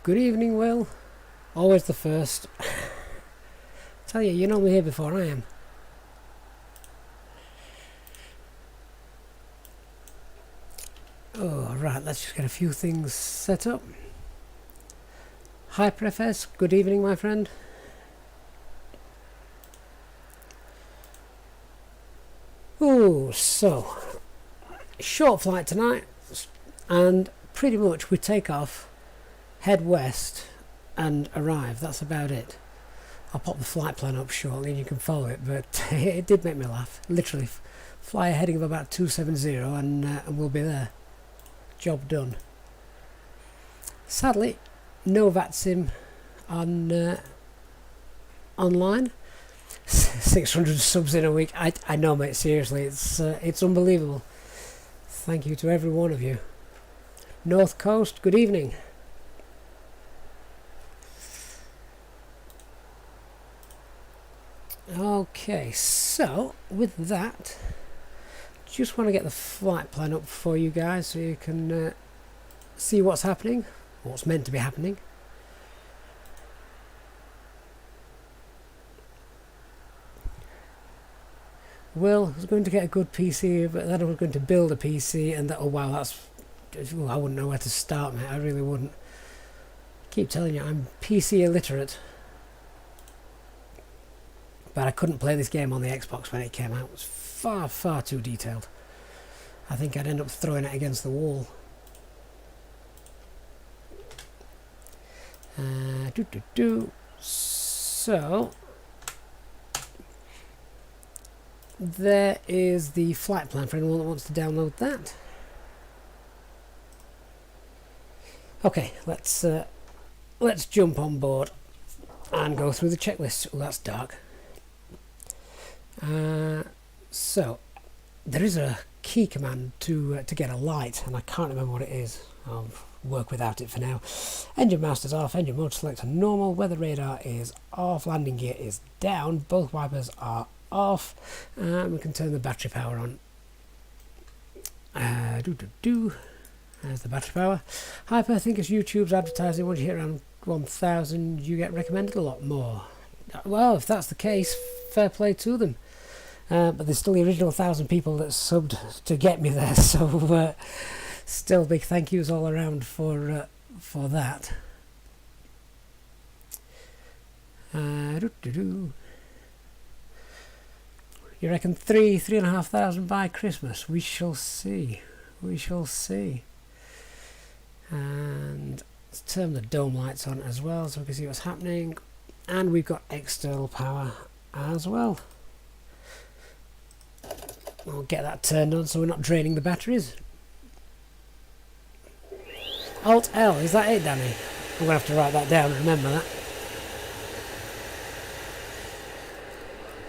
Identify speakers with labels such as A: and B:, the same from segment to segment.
A: Good evening, Will. Always the first. Tell you, you're normally here before I am. Oh, right, let's just get a few things set up. HyperFS, good evening, my friend. Oh, so, short flight tonight, and pretty much we take off, head west, and arrive. That's about it. I'll pop the flight plan up shortly and you can follow it, but it did make me laugh. Literally, fly a heading of about 270 and we'll be there. Job done. Sadly, no VATSIM on online. 600 subs in a week. I know, mate, seriously, it's unbelievable. Thank you to every one of you. North Coast, good evening. Okay, so with that, just want to get the flight plan up for you guys so you can see what's happening, what's meant to be happening. Will was going to get a good PC, but then I was going to build a PC, and that, oh wow, I wouldn't know where to start, mate. I really wouldn't. Keep telling you, I'm PC illiterate. But I couldn't play this game on the Xbox when it came out. It was far, far too detailed. I think I'd end up throwing it against the wall. So, there is the flight plan for anyone that wants to download that. Okay, let's jump on board and go through the checklist. Oh, that's dark. So there is a key command to get a light, and I can't remember what it is. I'll work without it for now. Engine master's off, engine mode selector normal, weather radar is off, landing gear is down, both wipers are off, and we can turn the battery power on. There's the battery power. Hyper, I think it's YouTube's advertising. Once you hit around 1,000 you get recommended a lot more. Well, if that's the case, fair play to them. But there's still the original 1,000 people that subbed to get me there, so still big thank yous all around for that. You reckon 3,500 by Christmas? We shall see. We shall see. And let's turn the dome lights on as well so we can see what's happening. And we've got external power as well. I'll get that turned on so we're not draining the batteries. Alt L, is that it, Danny? I'm going to have to write that down and remember that.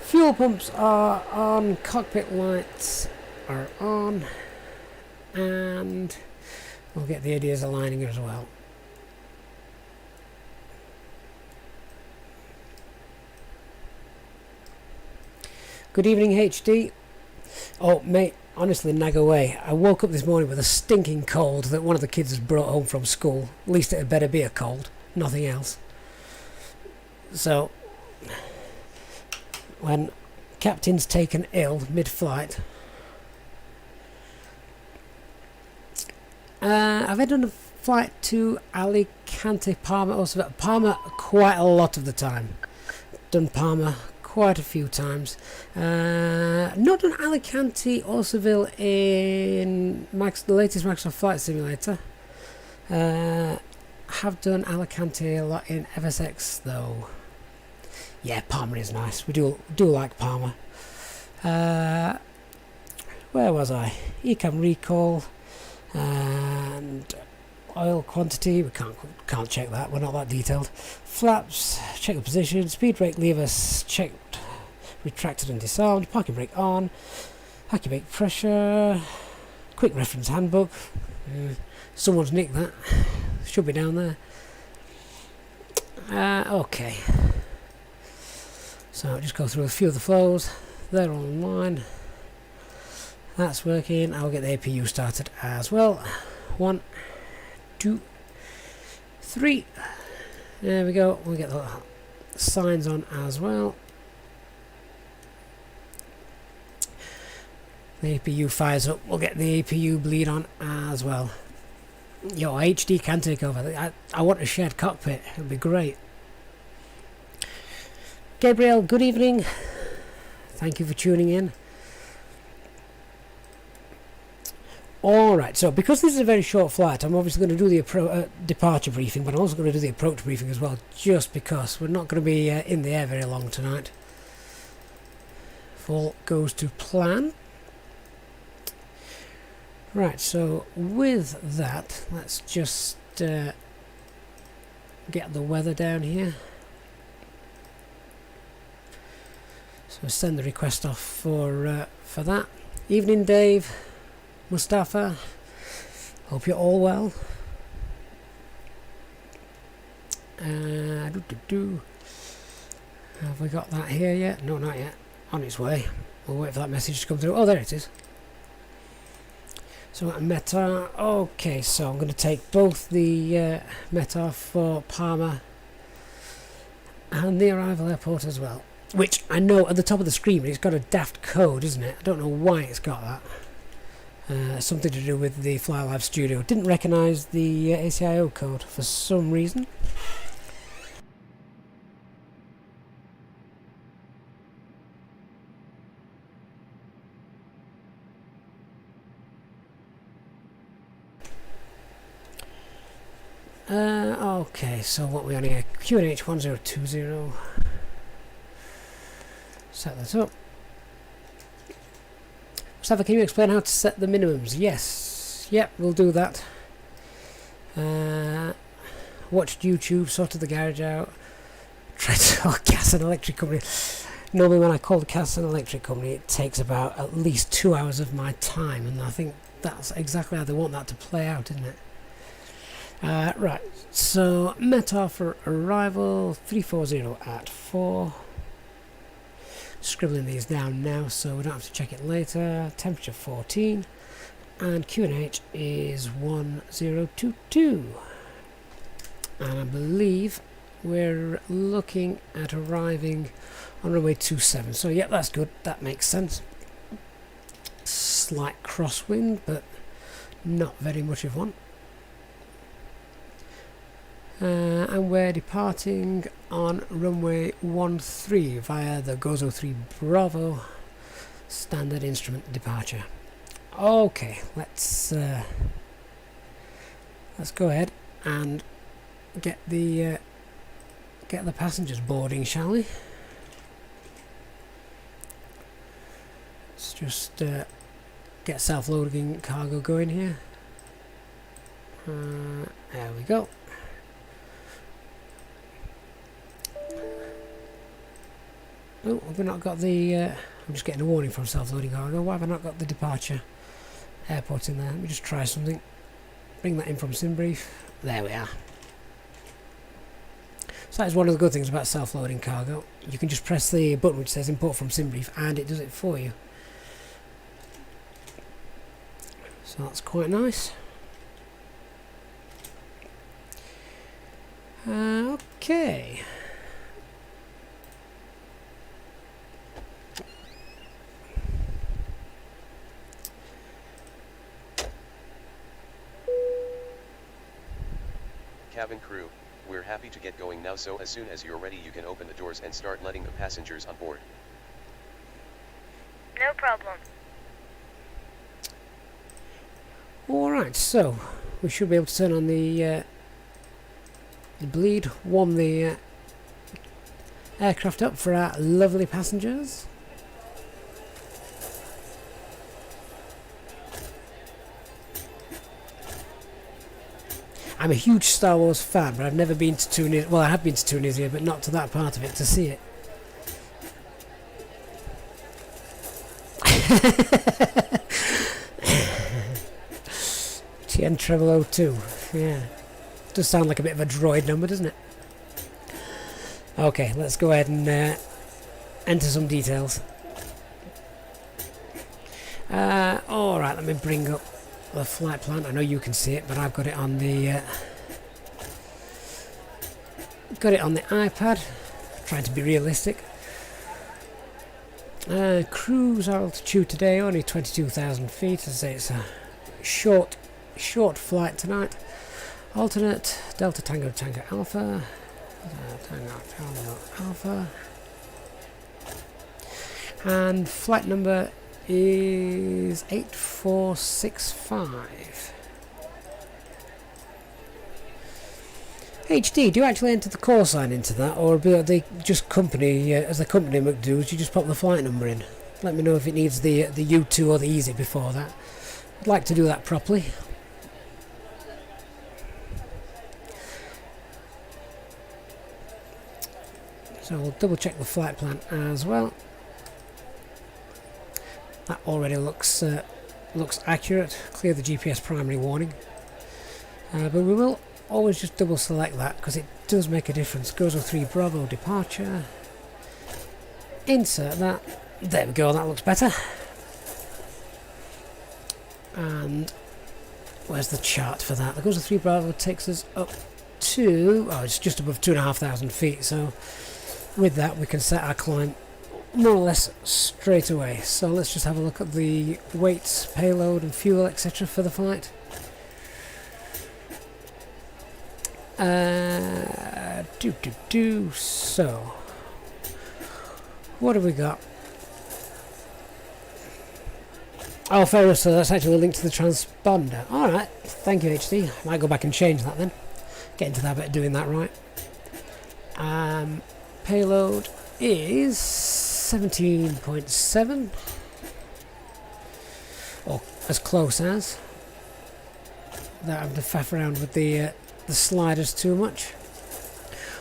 A: Fuel pumps are on, cockpit lights are on, and we'll get the ideas aligning as well. Good evening, HD. Oh, mate, honestly, nag away. I woke up this morning with a stinking cold that one of the kids has brought home from school. At least it had better be a cold, nothing else. So, when captain's taken ill mid-flight, I've had done a flight to Alicante, Palma, also Palma quite a lot of the time. Done Palma quite a few times. Not done Alicante or Seville in the latest Microsoft Flight Simulator. Have done Alicante a lot in FSX though. Yeah, Palma is nice. We do like Palma. Where was I? Ecam recall and oil quantity. We can't check that. We're not that detailed. Flaps. Check the position. Speed brake levers checked, retracted and disarmed. Parking brake on. Hacky brake pressure. Quick reference handbook. Someone's nicked that. Should be down there. Okay. So just go through a few of the flows. They're online. That's working. I'll get the APU started as well. 1, 2, 3. There we go. We'll get the signs on as well. The APU fires up. We'll get the APU bleed on as well. Yo, HD can take over. I want a shared cockpit. It would be great. Gabriel, good evening. Thank you for tuning in. Alright, so because this is a very short flight, I'm obviously going to do the departure briefing, but I'm also going to do the approach briefing as well, just because we're not going to be in the air very long tonight. If all goes to plan. Right, so with that, let's just get the weather down here. So send the request off for that. Evening, Dave. Mustafa, hope you're all well. Have we got that here yet? No, not yet. On its way. We'll wait for that message to come through. Oh, there it is. So METAR. Okay, so I'm going to take both the METAR for Palma and the arrival airport as well. Which I know at the top of the screen it's got a daft code, isn't it? I don't know why it's got that. Something to do with the Fly Live Studio. Didn't recognise the ACIO code for some reason. Okay, so what we on here? QNH 1020. Set this up. Mustafa, can you explain how to set the minimums? Yes. Yep, we'll do that. Watched YouTube, sorted the garage out. Tried to call gas and electric company. Normally when I call the gas and electric company, it takes about at least 2 hours of my time, and I think that's exactly how they want that to play out, isn't it? Right, so METAR for arrival, 340 at 4. Scribbling these down now so we don't have to check it later. Temperature 14 and QNH is 1022, and I believe we're looking at arriving on runway 27. So yeah, that's good, that makes sense. Slight crosswind, but not very much of one. And we're departing on runway 13 via the Gozo 3 Bravo standard instrument departure. Okay, let's go ahead and get the passengers boarding, shall we? Let's just get self-loading cargo going here. There we go. Oh, have we not got the... I'm just getting a warning from self-loading cargo. Why have I not got the departure airport in there? Let me just try something. Bring that in from SimBrief. There we are. So that is one of the good things about self-loading cargo. You can just press the button which says import from SimBrief and it does it for you. So that's quite nice. Okay.
B: Cabin crew, we're happy to get going now, so as soon as you're ready you can open the doors and start letting the passengers on board.
C: No problem.
A: Alright, so we should be able to turn on the bleed, warm the aircraft up for our lovely passengers. I'm a huge Star Wars fan, but I've never been to Tunisia. Well, I have been to Tunisia, but not to that part of it to see it. TN Treble 02. Yeah. Does sound like a bit of a droid number, doesn't it? Okay, let's go ahead and enter some details. Alright, let me bring up the flight plan. I know you can see it, but I've got it on the got it on the iPad, trying to be realistic. Cruise altitude today, only 22,000 feet. As I say, it's a short flight tonight. Alternate Delta Tango Tango Alpha. Tango Tango Alpha. And flight number is 8465. HD, do you actually enter the call sign into that, or do they just company, as the company might do, you just pop the flight number in? Let me know if it needs the U2 or the Easy before that. I'd like to do that properly. So we'll double check the flight plan as well. That already looks accurate. Clear the GPS primary warning. But we will always just double select that because it does make a difference. Gozo 3 Bravo departure. Insert that. There we go, that looks better. And where's the chart for that? The Gozo 3 Bravo takes us up to, it's just above 2,500 feet, so with that we can set our climb more or less straight away. So let's just have a look at the weights, payload and fuel, etc. for the flight. So what have we got? Oh, fair enough, so that's actually a link to the transponder. Alright, thank you HD. I might go back and change that then. Get into the habit of doing that right. Payload is 17.7, or as close as. Don't have to faff around with the sliders too much.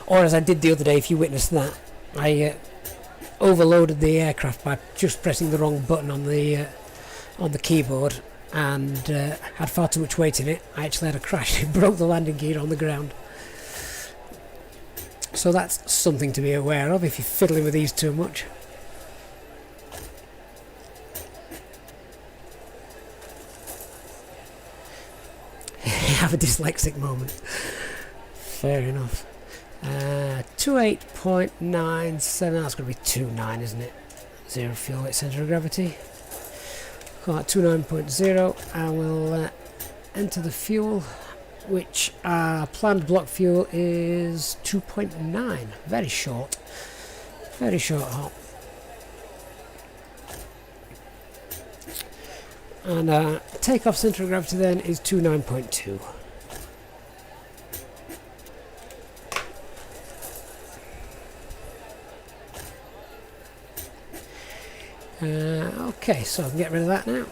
A: Or as I did the other day, if you witnessed that, I overloaded the aircraft by just pressing the wrong button on the keyboard, and had far too much weight in it. I actually had a crash. It broke the landing gear on the ground. So that's something to be aware of if you're fiddling with these too much. Have a dyslexic moment. Fair enough. 28.97, that's going to be 29, isn't it? Zero fuel weight centre of gravity. Call that 29.0, and we'll enter the fuel, which our planned block fuel is 2.9. Very short hop. And takeoff centre of gravity then is 29.2. Okay, so I can get rid of that now.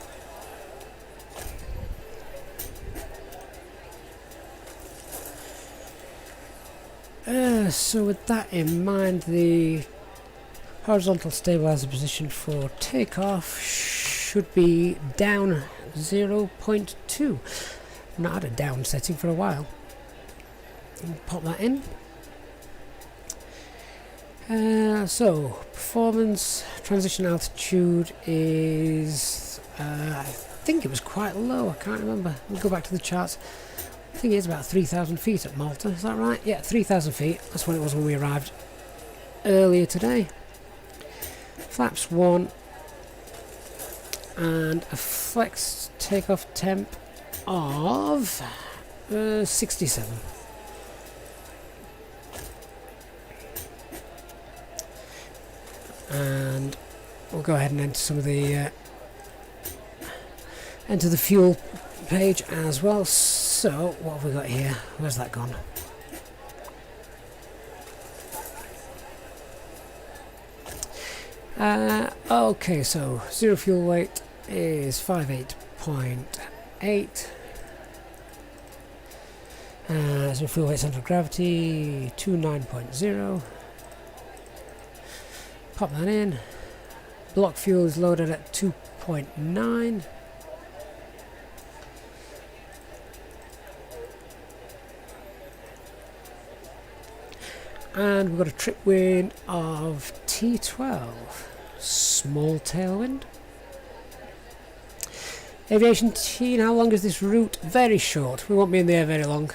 A: So with that in mind, the horizontal stabilizer position for takeoff should be down 0.2. Not had a down setting for a while. Pop that in. So performance transition altitude is I think it was quite low. I can't remember. We'll go back to the charts. I think it's about 3,000 feet at Malta. Is that right? Yeah, 3,000 feet. That's what it was when we arrived earlier today. Flaps 1 and a flex takeoff temp of 67. And we'll go ahead and enter some of the enter the fuel page as well. So what have we got here? Where's that gone? Okay, so zero fuel weight is 58.8. Zero fuel weight centre of gravity 29.0. Pop that in. Block fuel is loaded at 2.9. And we've got a trip wind of T12. Small tailwind. Aviation team, how long is this route? Very short. We won't be in the air very long.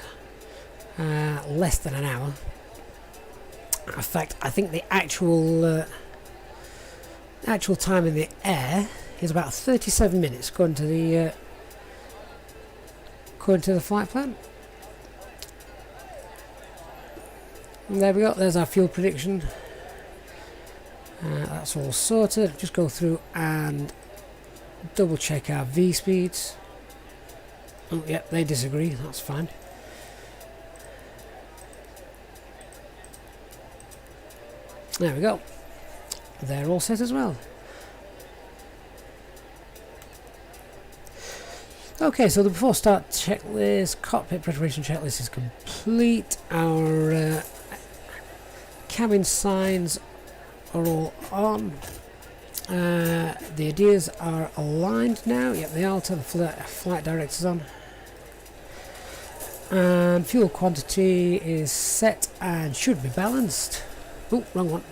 A: Less than an hour. In fact, I think the actual time in the air is about 37 minutes according to the flight plan. And there we go, there's our fuel prediction. That's all sorted. Just go through and double check our V speeds. Oh yeah, they disagree, that's fine. There we go. They're all set as well. Okay, so the before start checklist, cockpit preparation checklist is complete. Our cabin signs are all on. The ideas are aligned now. Yep, they are. The flight director's on. And fuel quantity is set and should be balanced. Oh, wrong one.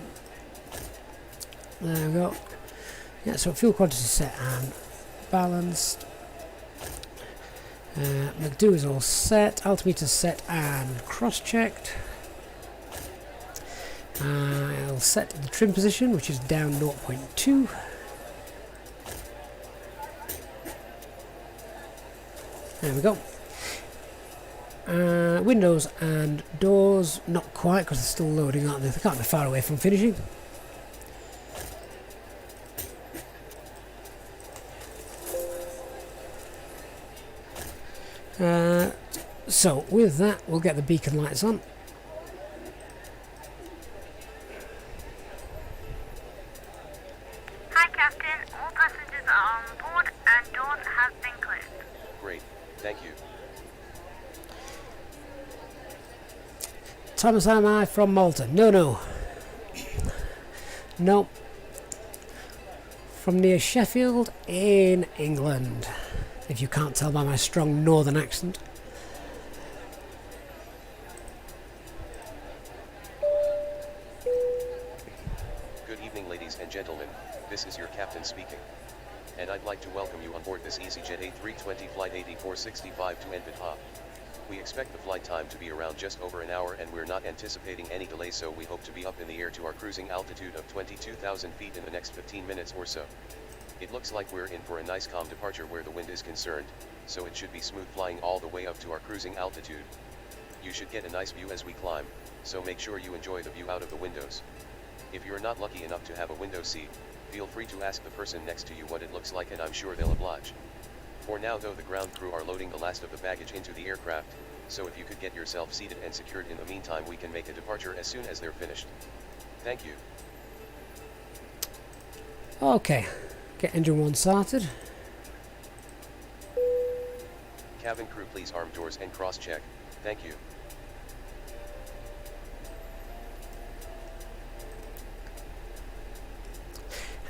A: There we go. Yeah, so fuel quantity is set and balanced. McDo is all set. Altimeter set and cross-checked. I'll set the trim position, which is down 0.2. There we go. Windows and doors, not quite because they're still loading, aren't they? They can't be far away from finishing. So with that, we'll get the beacon lights on.
C: Hi Captain, all passengers are on board and doors have been closed.
B: Great, thank you.
A: Thomas, am I from Malta? No. No. From near Sheffield in England. If you can't tell by my strong northern accent.
B: Good evening, ladies and gentlemen. This is your captain speaking. And I'd like to welcome you on board this Easyjet A320 Flight 8465 to Enfidha. We expect the flight time to be around just over an hour, and we're not anticipating any delay, so we hope to be up in the air to our cruising altitude of 22,000 feet in the next 15 minutes or so. It looks like we're in for a nice calm departure where the wind is concerned, so it should be smooth flying all the way up to our cruising altitude. You should get a nice view as we climb, so make sure you enjoy the view out of the windows. If you're not lucky enough to have a window seat, feel free to ask the person next to you what it looks like, and I'm sure they'll oblige. For now though, the ground crew are loading the last of the baggage into the aircraft, so if you could get yourself seated and secured in the meantime, we can make a departure as soon as they're finished. Thank you.
A: Okay, get engine 1 started.
B: Cabin crew, please arm doors and cross-check. Thank you.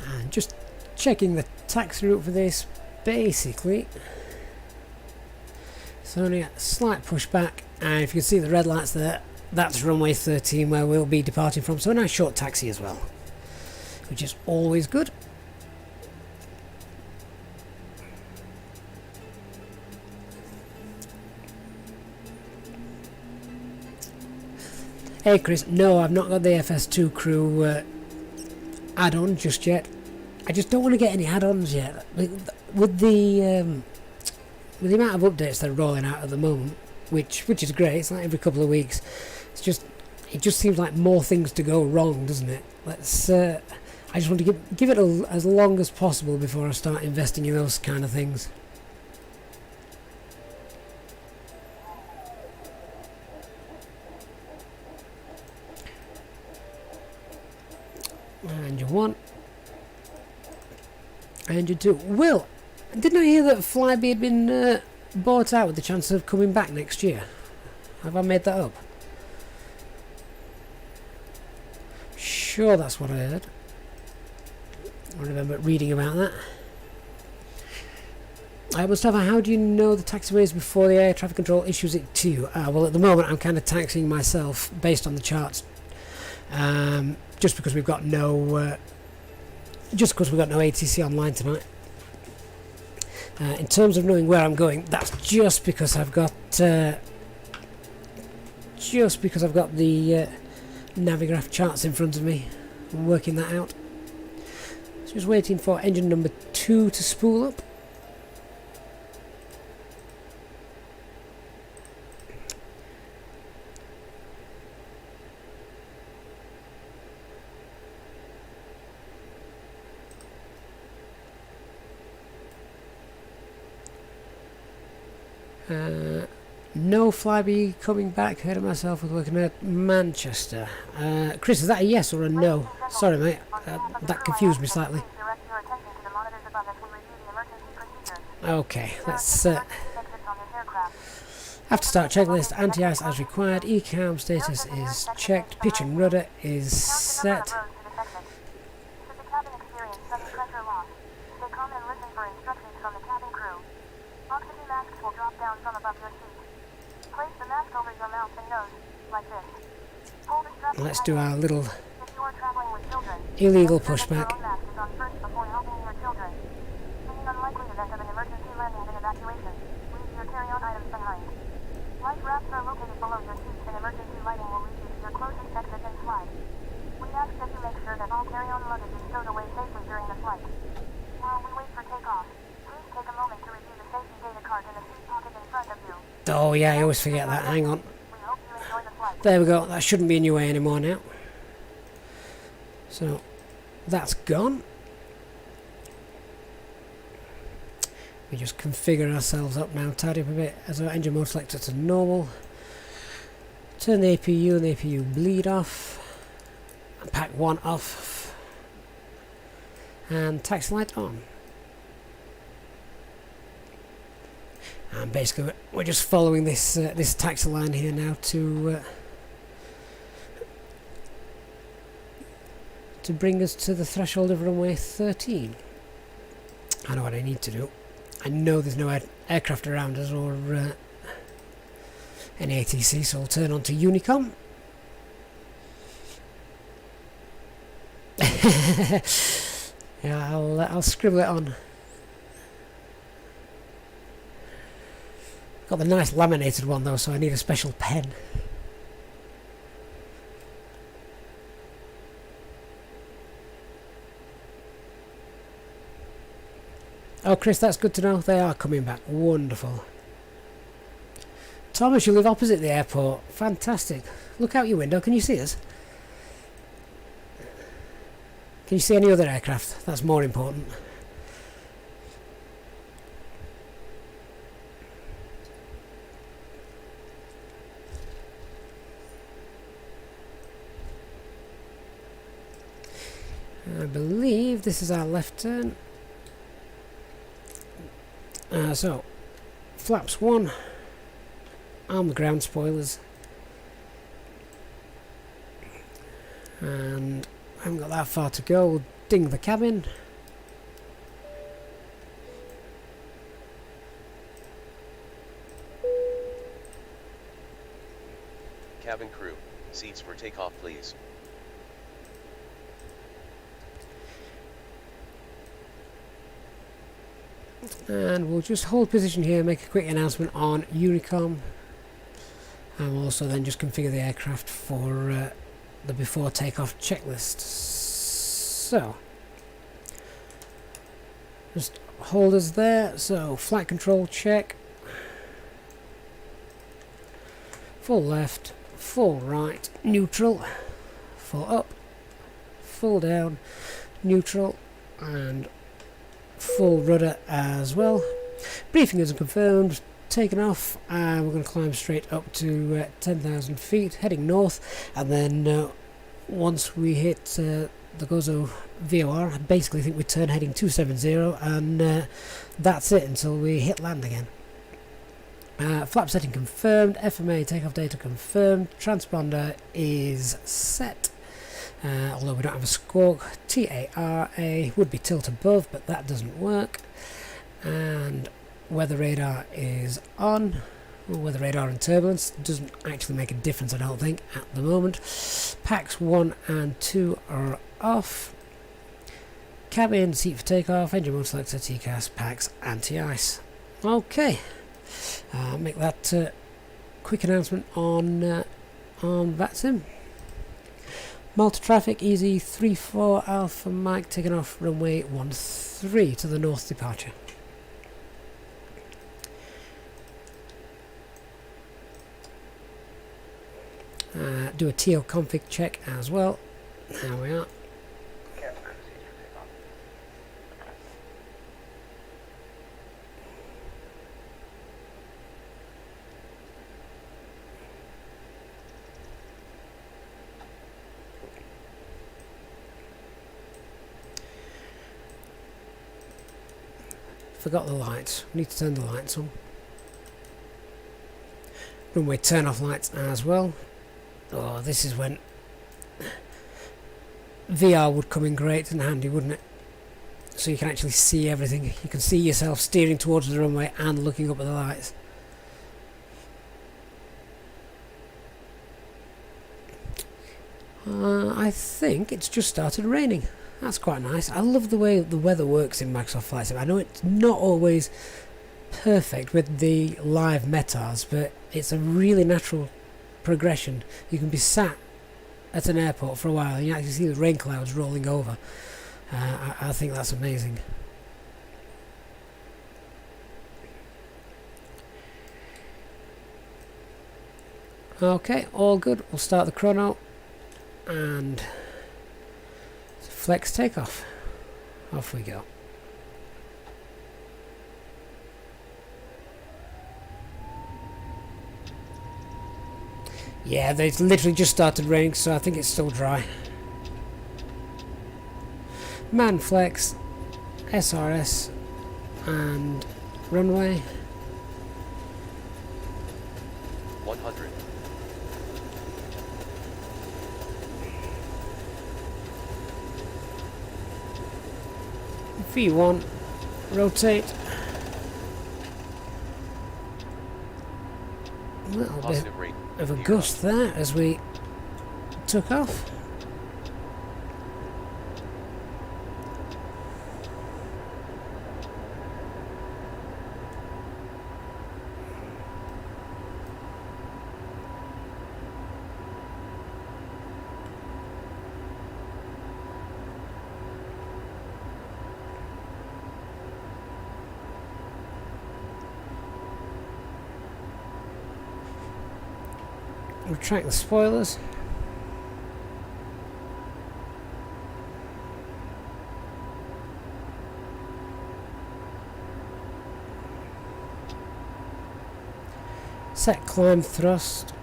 A: And just checking the taxi route for this, basically. It's only a slight pushback, and if you can see the red lights there, that's runway 13 where we'll be departing from, so a nice short taxi as well, which is always good. Hey Chris, no, I've not got the FS2 crew add-on just yet. I just don't want to get any add-ons yet. With the amount of updates they're rolling out at the moment, which is great. It's like every couple of weeks. It just seems like more things to go wrong, doesn't it? I just want to give it as long as possible before I start investing in those kind of things. Engine 1. Engine 2. Will, didn't I hear that Flybe had been bought out with the chance of coming back next year? Have I made that up? Sure, that's what I heard. I remember reading about that. Mustafa, how do you know the taxiways before the air traffic control issues it to you? Well, at the moment I'm kind of taxiing myself based on the charts. Just because we've got no ATC online tonight. In terms of knowing where I'm going, that's just because I've got the Navigraph charts in front of me, working that out. Just waiting for engine number 2 to spool up. No Flyby coming back. Heard of myself with working at Manchester. Chris, is that a yes or a no? Sorry, mate. That confused me slightly. Okay, let's have to start checklist. Anti-ice as required. ECAM status is checked. Pitch and rudder is set. Let's do our little illegal pushback. Oh yeah, I always forget that. Hang on. There we go. That shouldn't be in your way anymore now. So that's gone. We just configure ourselves up now, tidy up a bit as our engine mode selector to normal. Turn the APU and the APU bleed off. And pack 1 off. And taxi light on. And basically we're just following this this taxi line here now to bring us to the threshold of runway 13. I know what I need to do. I know there's no aircraft around us or any ATC, so I'll turn on to Unicom. Yeah, I'll scribble it on. Got the nice laminated one though, so I need a special pen. Oh, Chris, that's good to know. They are coming back. Wonderful. Thomas, you live opposite the airport. Fantastic. Look out your window. Can you see us? Can you see any other aircraft? That's more important. I believe this is our left turn. So, flaps 1, arm the ground spoilers, and I haven't got that far to go. We'll ding the cabin.
B: Cabin crew, seats for takeoff please.
A: And we'll just hold position here, make a quick announcement on Unicom, and we'll also then just configure the aircraft for the before takeoff checklist. So just hold us there. So flight control check, full left, full right, neutral, full up, full down, neutral, and full rudder as well. Briefing isn't confirmed. Taken off, and we're going to climb straight up to 10,000 feet, heading north, and then once we hit the Gozo VOR, I basically think we turn heading 270, and that's it until we hit land again. Flap setting confirmed, FMA takeoff data confirmed, transponder is set. Although we don't have a squawk. TARA would be tilt above, but that doesn't work. And weather radar is on. Well, weather radar and turbulence doesn't actually make a difference, I don't think, at the moment. Packs 1 and 2 are off. Cabin, seat for takeoff, engine mode selector, TCAS, packs, anti-ice. Okay. Make that quick announcement on VATSIM. Malta traffic, easy 34 Alpha Mike, taking off runway 13 to the north departure. Do a TO config check as well. There we are. Forgot the lights. Need to turn the lights on. Runway turn off lights as well. Oh, this is when VR would come in great and handy, wouldn't it? So you can actually see everything. You can see yourself steering towards the runway and looking up at the lights. I think it's just started raining. That's quite nice. I love the way the weather works in Microsoft Flight Sim. I know it's not always perfect with the live METARs, but it's a really natural progression. You can be sat at an airport for a while and you actually see the rain clouds rolling over. I think that's amazing. Okay, all good. We'll start the chrono and flex takeoff. Off we go. Yeah, they literally just started raining, so I think it's still dry. Man flex, SRS, and runway.
B: 100.
A: V1, rotate. A little bit of a gust there as we took off. Retract the spoilers. Set climb thrust.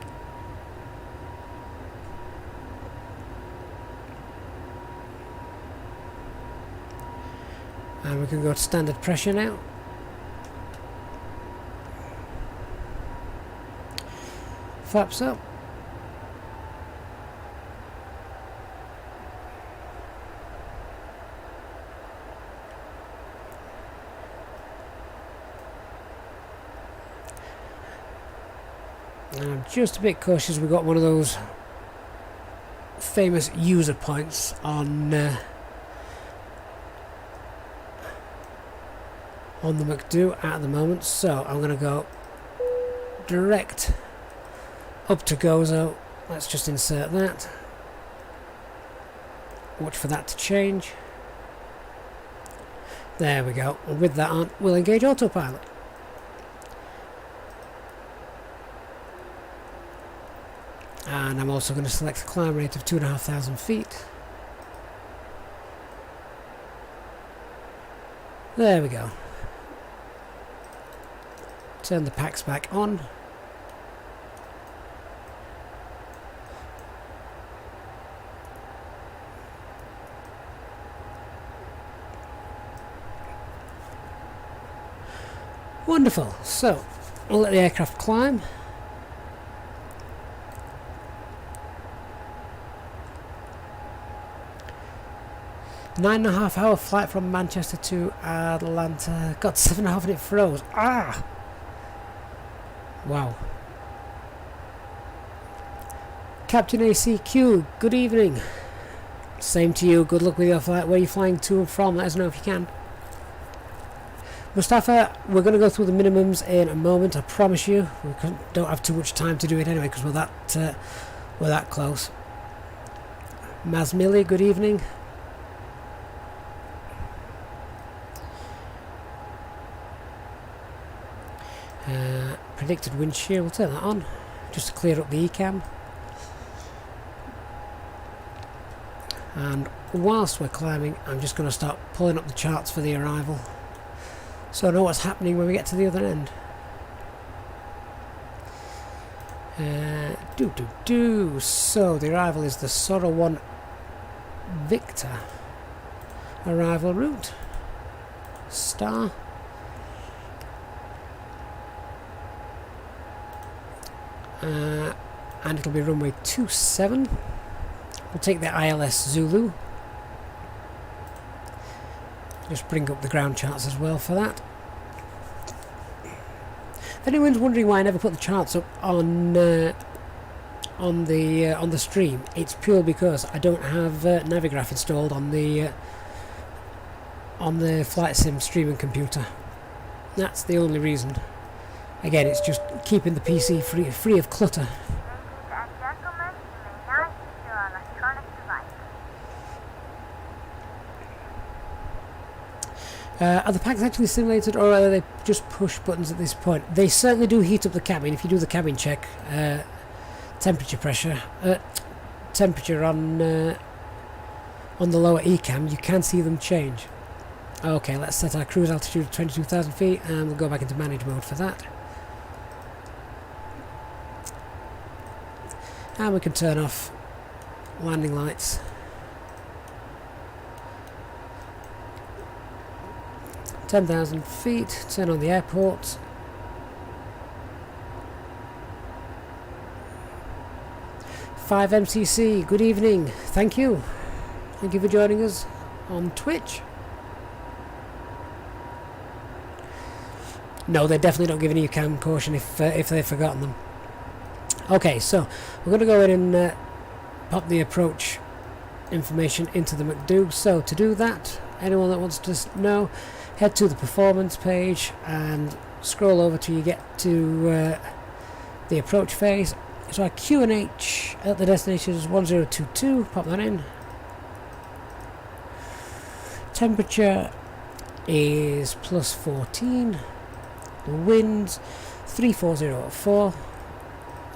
A: And we can go to standard pressure now. Flaps up. I'm just a bit cautious. We've got one of those famous user points on the McDo at the moment, so I'm going to go direct up to Gozo. Let's just insert that. Watch for that to change. There we go. And with that on, we'll engage autopilot. And I'm also going to select a climb rate of 2,500 feet. There we go. Turn the packs back on. Wonderful. So, we'll let the aircraft climb. Nine-and-a-half-hour flight from Manchester to Atlanta. Got 7.5 and it froze. Ah! Wow. Captain ACQ, good evening. Same to you. Good luck with your flight. Where are you flying to and from? Let us know if you can. Mustafa, we're going to go through the minimums in a moment. I promise you. We don't have too much time to do it anyway because we're that close. Mazmili, good evening. Predicted wind shear, we'll turn that on just to clear up the ECAM. And whilst we're climbing, I'm just going to start pulling up the charts for the arrival so I know what's happening when we get to the other end. So the arrival is the Sora 1 Victor arrival route. Star. And it'll be runway 27. We'll take the ILS Zulu. Just bring up the ground charts as well for that. If anyone's wondering why I never put the charts up on the stream, it's pure because I don't have Navigraph installed on the flight sim streaming computer. That's the only reason. Again, it's just keeping the PC free of clutter.
C: Ladies and gentlemen, you may now use your electronic devices.
A: Are the packs actually simulated, or are they just push buttons at this point? They certainly do heat up the cabin. If you do the cabin check, temperature on the lower ECAM, you can see them change. Okay, let's set our cruise altitude to 22,000 feet, and we'll go back into manage mode for that. And we can turn off landing lights. "10,000 feet, turn on the airport. "5 MCC, good evening, thank you. Thank you for joining us on Twitch." No, they definitely don't give an ECAM caution if they've forgotten them. Okay, so we're going to go in and pop the approach information into the McDo. So to do that, anyone that wants to know, head to the performance page and scroll over till you get to the approach phase. So our QNH at the destination is 1022, pop that in. Temperature is plus 14. The winds 340 at 4.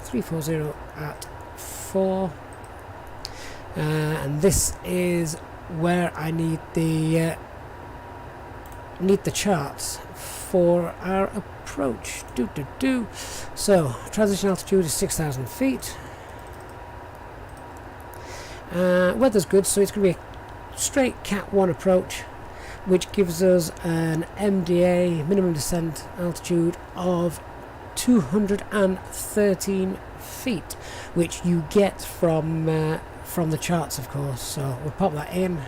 A: 340 at 4. And this is where I need the charts for our approach. So transition altitude is 6,000 feet. Weather's good, so it's going to be a straight Cat 1 approach, which gives us an MDA, minimum descent altitude, of 213 feet, which you get from the charts, of course. So we'll pop that in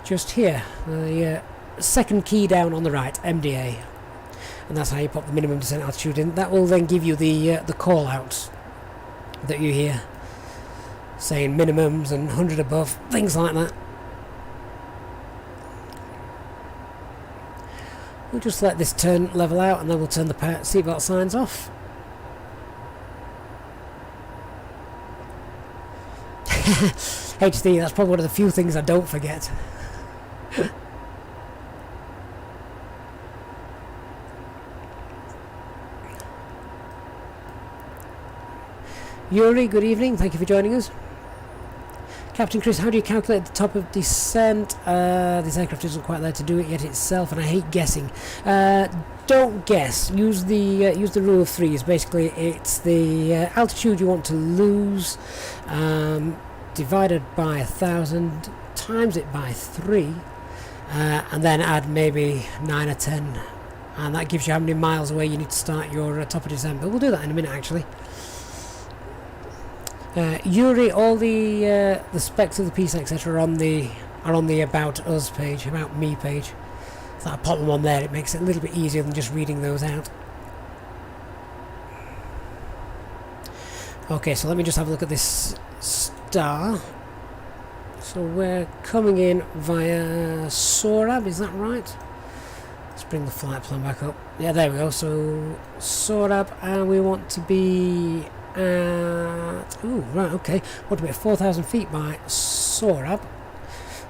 A: just here, the second key down on the right, MDA, and that's how you pop the minimum descent altitude in. That will then give you the call outs that you hear saying minimums and 100 above, things like that. We'll just let this turn level out, and then we'll turn the seatbelt signs off. HD, that's probably one of the few things I don't forget. Yuri, good evening, thank you for joining us. Captain Chris, how do you calculate the top of descent? This aircraft isn't quite there to do it yet itself, and I hate guessing. Don't guess. Use the rule of threes. Basically, it's the altitude you want to lose, divided by 1,000, times it by 3, and then add maybe 9 or 10, and that gives you how many miles away you need to start your top of descent. But we'll do that in a minute, actually. Yuri, all the specs of the piece, etc., are on the About Us page, About Me page. So I pop them on there. It makes it a little bit easier than just reading those out. Okay, so let me just have a look at this star. So we're coming in via Sorab, is that right? Let's bring the flight plan back up. Yeah, there we go. So Sorab, and we want to be at... Ooh, right, okay. Want to be at 4,000 feet by SORAB.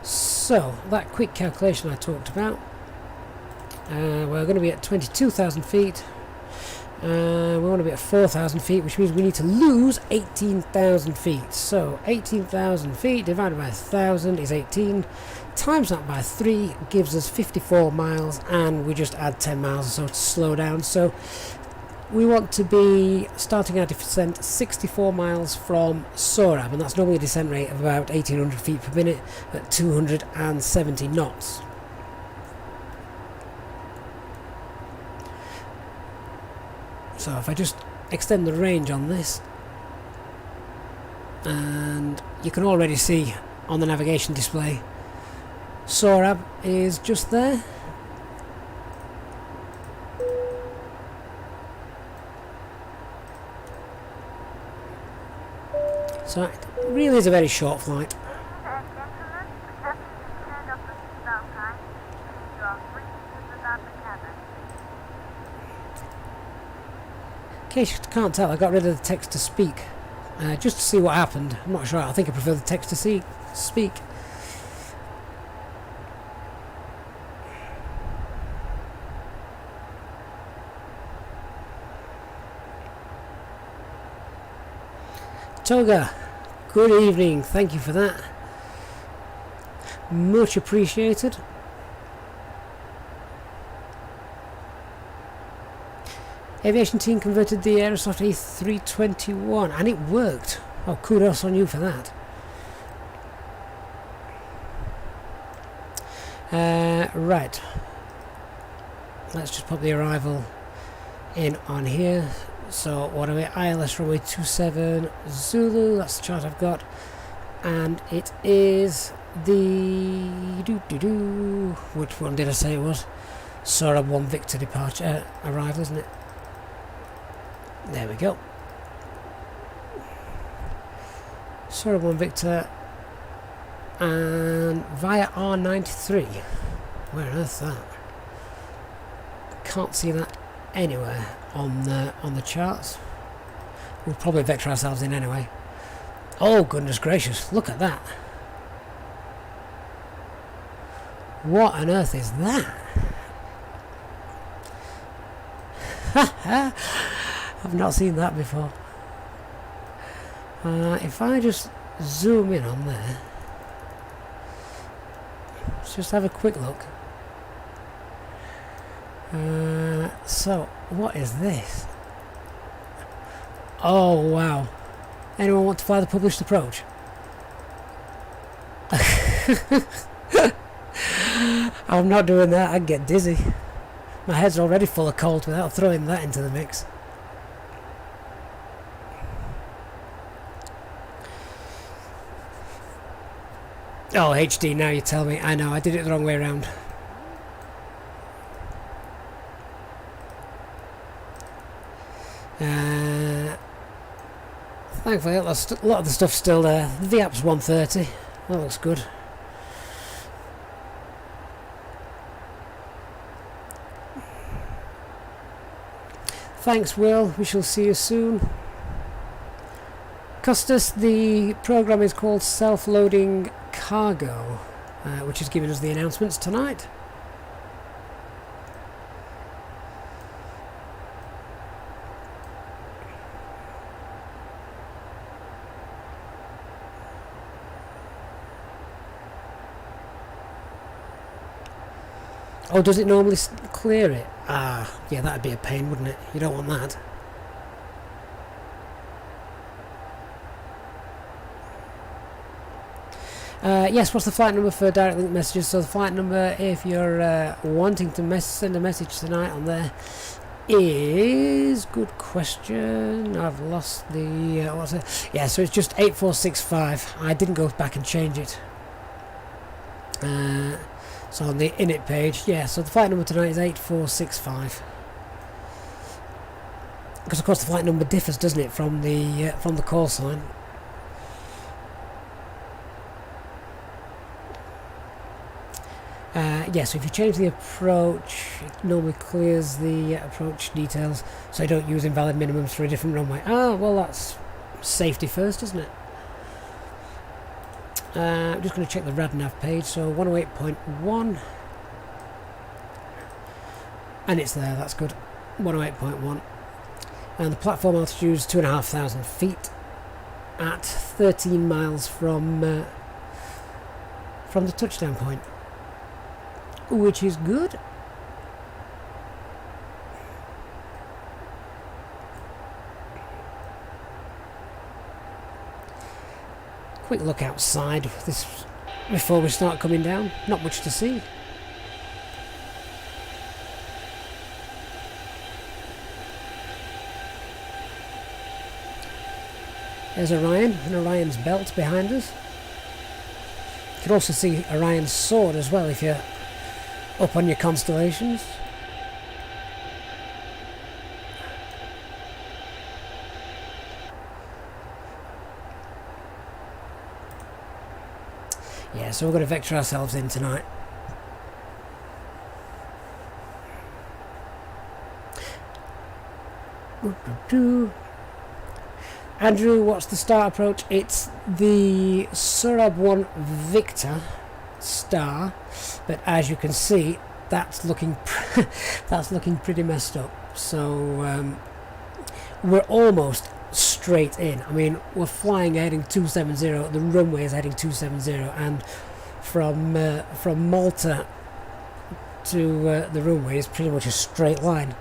A: So that quick calculation I talked about, we're going to be at 22,000 feet. We want to be at 4,000 feet, which means we need to lose 18,000 feet. So 18,000 feet divided by 1,000 is 18. Times that by 3 gives us 54 miles, and we just add 10 miles or so to slow down. So we want to be starting our descent 64 miles from SORAB, and that's normally a descent rate of about 1,800 feet per minute at 270 knots. So if I just extend the range on this, and you can already see on the navigation display SORAB is just there. So it really is a very short flight. In case you can't tell, I got rid of the text to speak, just to see what happened. I'm not sure, I think I prefer the text to speak. Toga, good evening, thank you for that. Much appreciated. Aviation team converted the Aerosoft A321 and it worked. Oh, kudos on you for that. Right. Let's just put the arrival in on here. So what are we? ILS runway 27 Zulu, that's the chart I've got. And it is the... which one did I say it was? SORAB 1 Victor departure, arrival, isn't it? There we go. SORAB 1 Victor and via R93. Where on earth that? Can't see that anywhere on the charts. We'll probably vector ourselves in anyway. Oh goodness gracious, look at that. What on earth is that? I've not seen that before. If I just zoom in on there, let's just have a quick look. So, what is this? Oh wow. Anyone want to fly the published approach? I'm not doing that, I'd get dizzy. My head's already full of cold without throwing that into the mix. Oh, HD, now you tell me. I know, I did it the wrong way around. Thankfully, a lot of the stuff's still there. The VAP's 130. That looks good. Thanks, Will. We shall see you soon. Costas, the program is called Self-Loading Cargo, which is giving us the announcements tonight. Oh, does it normally clear it? Ah, yeah, that'd be a pain, wouldn't it? You don't want that. Yes, what's the flight number for direct link messages? So the flight number, if you're wanting to send a message tonight on there, is... good question. I've lost the... what's it? Yeah, so it's just 8465. I didn't go back and change it. So on the init page, yeah, so the flight number tonight is 8465. Because of course the flight number differs, doesn't it, from the call sign. Yeah, so if you change the approach, it normally clears the approach details, so you don't use invalid minimums for a different runway. Ah, well, that's safety first, isn't it? I'm just going to check the RadNav page. So 108.1, and it's there. That's good. 108.1, and the platform altitude is 2,500 feet at 13 miles from the touchdown point, which is good. Quick look outside this before we start coming down. Not much to see. There's Orion and Orion's belt behind us. You can also see Orion's sword as well if you're up on your constellations. Yeah, so we're going to vector ourselves in tonight. Andrew, what's the star approach? It's the Surab 1 Victor star, but as you can see, that's looking that's looking pretty messed up. So we're almost straight in. I mean, we're flying heading 270. The runway is heading 270, and from Malta to the runway is pretty much a straight line.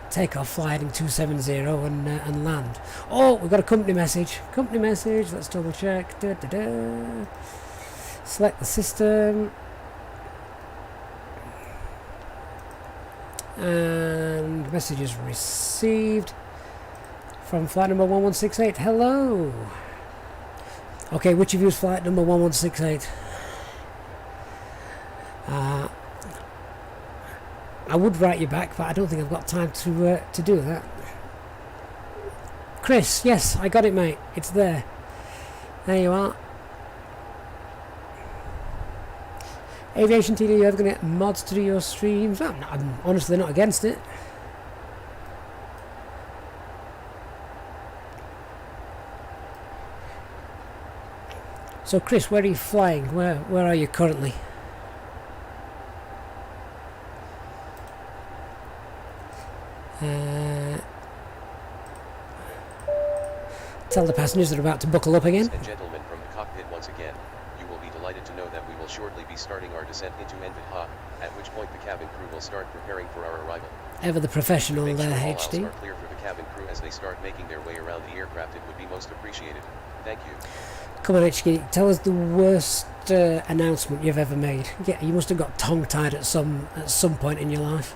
A: Takeoff, fly heading 270, and land. Oh, we've got a company message. Company message. Let's double check. Select the system. And message is received from flight number 1168. Hello. Okay, which of you is flight number 1168? I would write you back, but I don't think I've got time to do that. Chris, yes, I got it, mate. It's there. There you are. Aviation TV, you ever going to get mods to do your streams? I'm honestly not against it. So, Chris, where are you flying? Where are you currently? Tell the passengers they're about to buckle up again.
B: Ladies and gentlemen, from the cockpit once again, you will be delighted to know that we will shortly be starting our descent into Enfidha, at which point the cabin crew will start preparing for our arrival.
A: Ever the professional
B: Make
A: there,
B: sure all
A: HD.
B: aisles are clear for the cabin crew as they start making their way around the aircraft. It would be most appreciated. Thank you.
A: Come on, HG, tell us the worst announcement you've ever made. Yeah, you must have got tongue-tied at some point in your life.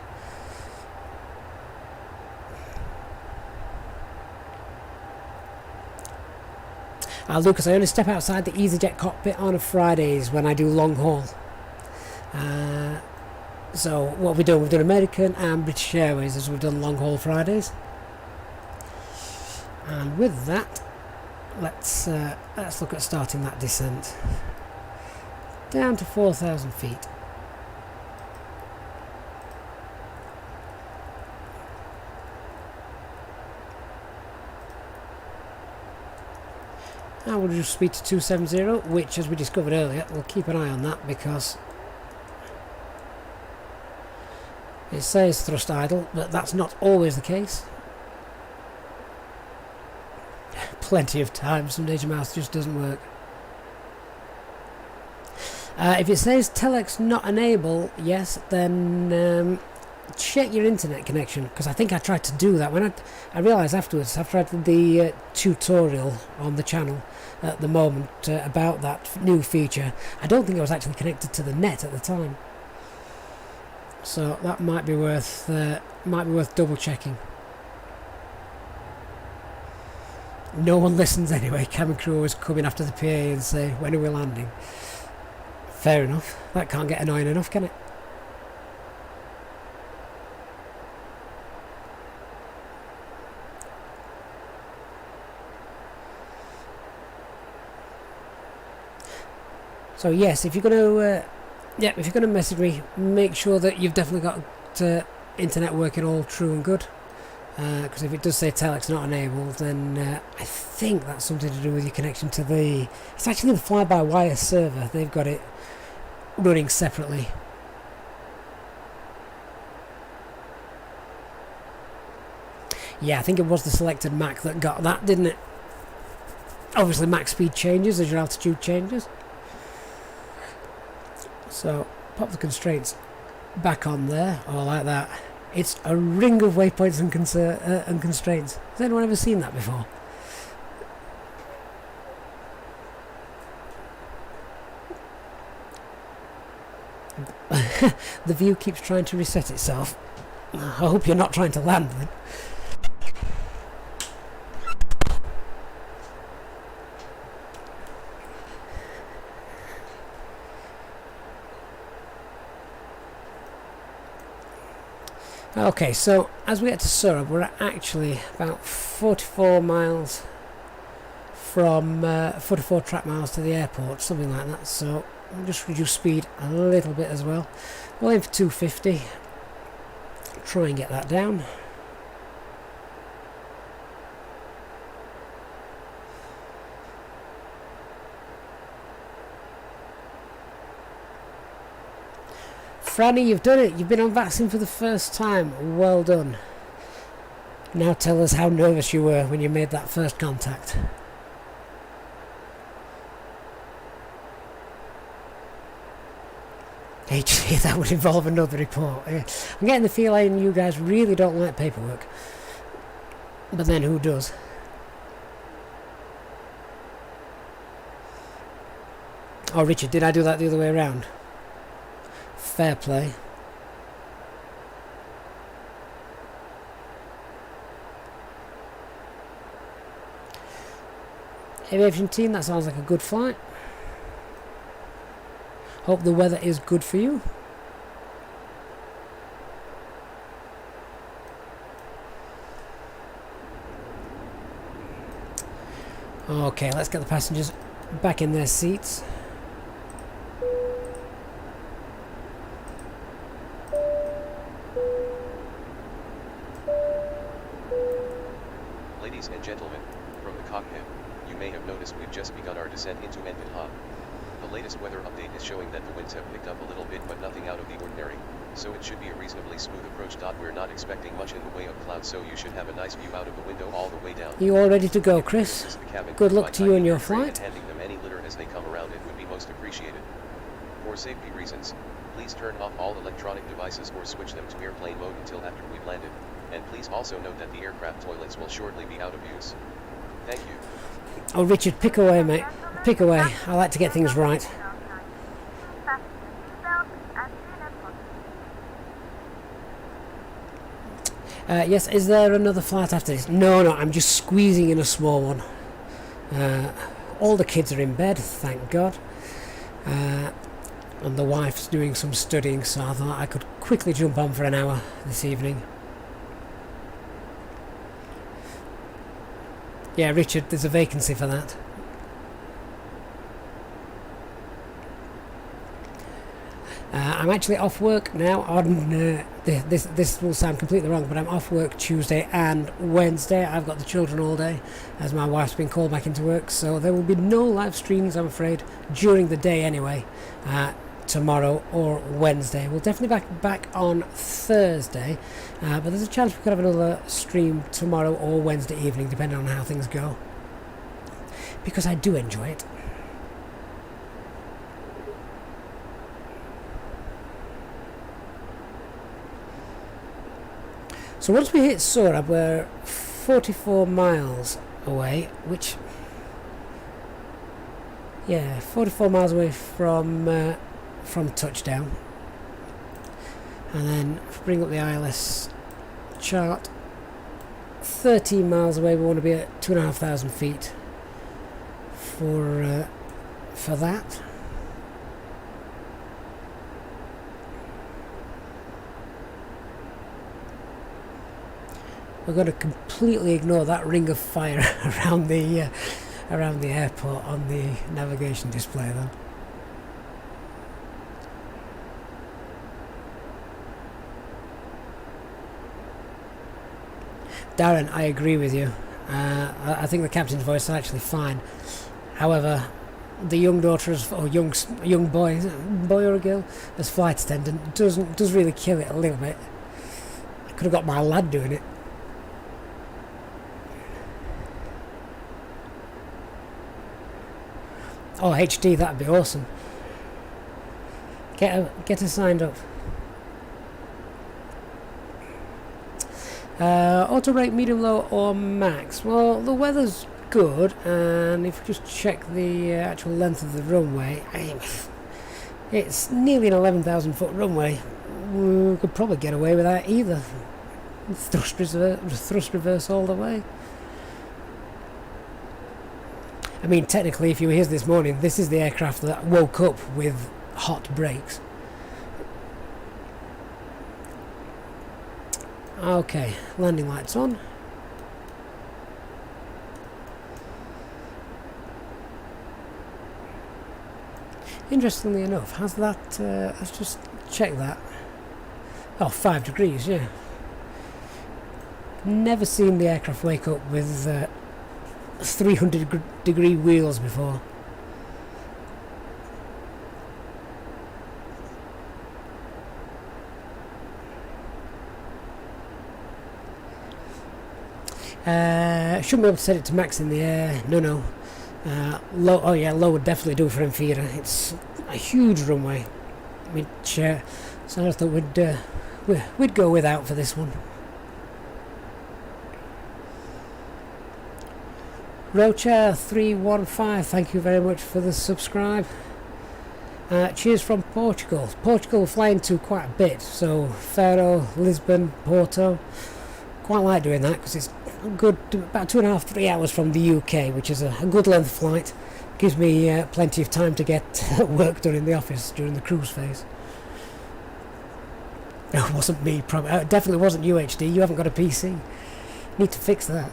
A: Lucas, I only step outside the Easyjet cockpit on Fridays when I do long haul. So what have we done? We've done American and British Airways as we've done long haul Fridays. And with that, let's look at starting that descent down to 4,000 feet. Now we'll just speed to 270, which, as we discovered earlier, we'll keep an eye on that because it says thrust idle, but that's not always the case. Plenty of time, some days your mouse just doesn't work. If it says telex not enable, yes, then check your internet connection, because I think I tried to do that when I realised afterwards I've tried the tutorial on the channel at the moment about that new feature. I don't think I was actually connected to the net at the time, so that might be worth double checking. No one listens anyway. Cabin crew always come in after the PA and say, when are we landing? Fair enough. That can't get annoying enough, can it? So yes, if you're going to message me, make sure that you've definitely got internet working all true and good. because if it does say telex not enabled, then I think that's something to do with your connection to the... It's actually the fly-by-wire server. They've got it running separately. Yeah, I think it was the selected Mac that got that, didn't it? Obviously Mac speed changes as your altitude changes. So pop the constraints back on there, or like that. It's a ring of waypoints and constraints. Has anyone ever seen that before? The view keeps trying to reset itself. I hope you're not trying to land then. Okay, so as we get to Surab, we're actually about 44 miles from 44 track miles to the airport, something like that. So we'll just reduce speed a little bit as well. We'll aim for 250. Try and get that down. Franny, you've done it. You've been on VATSIM for the first time. Well done. Now tell us how nervous you were when you made that first contact. HC, that would involve another report. Yeah. I'm getting the feeling you guys really don't like paperwork. But then who does? Oh, Richard, did I do that the other way around? Fair play. Aviation team, that sounds like a good flight. Hope the weather is good for you. Okay, let's get the passengers back in their seats.
B: Ladies and gentlemen, from the cockpit, you may have noticed we've just begun our descent into Enfidha. The latest weather update is showing that the winds have picked up a little bit, but nothing out of the ordinary, so it should be a reasonably smooth approach. We're not expecting much in the way of clouds, so you should have a nice view out of the window all the way down.
A: You all ready to go, Chris? Good luck to you and your flight.
B: Handing them any litter as they come around, it would be most appreciated. For safety reasons, please turn off all electronic devices or switch them to airplane mode until after we've landed, and please also note that the aircraft toilets will shortly be out of use. Thank you.
A: Oh, Richard, pick away, mate. Pick away. I like to get things right. Yes, is there another flight after this? No, I'm just squeezing in a small one. All the kids are in bed, thank God. And the wife's doing some studying, so I thought I could quickly jump on for an hour this evening. Yeah, Richard, there's a vacancy for that. I'm actually off work now on, this will sound completely wrong, but I'm off work Tuesday and Wednesday. I've got the children all day, as my wife's been called back into work, so there will be no live streams, I'm afraid, during the day anyway, tomorrow or Wednesday. We'll definitely be back on Thursday, but there's a chance we could have another stream tomorrow or Wednesday evening, depending on how things go, because I do enjoy it. So once we hit Surab, we're 44 miles away, which, yeah, 44 miles away from touchdown. And then if we bring up the ILS chart, 13 miles away, we want to be at 2,500 feet for that. We're going to completely ignore that ring of fire around the airport on the navigation display, though. Darren, I agree with you. I think the captain's voice is actually fine. However, the young daughter, or young boy or a girl, as flight attendant, does really kill it a little bit. I could have got my lad doing it. Oh, HD, that'd be awesome. Get her signed up. Auto rate, medium, low, or max? Well, the weather's good, and if we just check the actual length of the runway, it's nearly an 11,000 foot runway. We could probably get away with that either. Thrust reverse all the way. I mean, technically, if you were here this morning, this is the aircraft that woke up with hot brakes. Okay, landing lights on. Interestingly enough, has that, let's just check that. Oh, 5 degrees, yeah. Never seen the aircraft wake up with 300 degree wheels before. Shouldn't be able to set it to max in the air. No. Low. Oh yeah, low would definitely do for Enfidha. It's a huge runway, which so I thought we'd go without for this one. Rocha 315, thank you very much for the subscribe. Cheers from Portugal. Portugal flying to quite a bit, so Faro, Lisbon, Porto. Quite like doing that because it's a good about 2.5-3 hours from the UK, which is a good length flight. Gives me plenty of time to get work done in the office during the cruise phase. No, it wasn't me. It definitely wasn't UHD. You haven't got a PC. Need to fix that.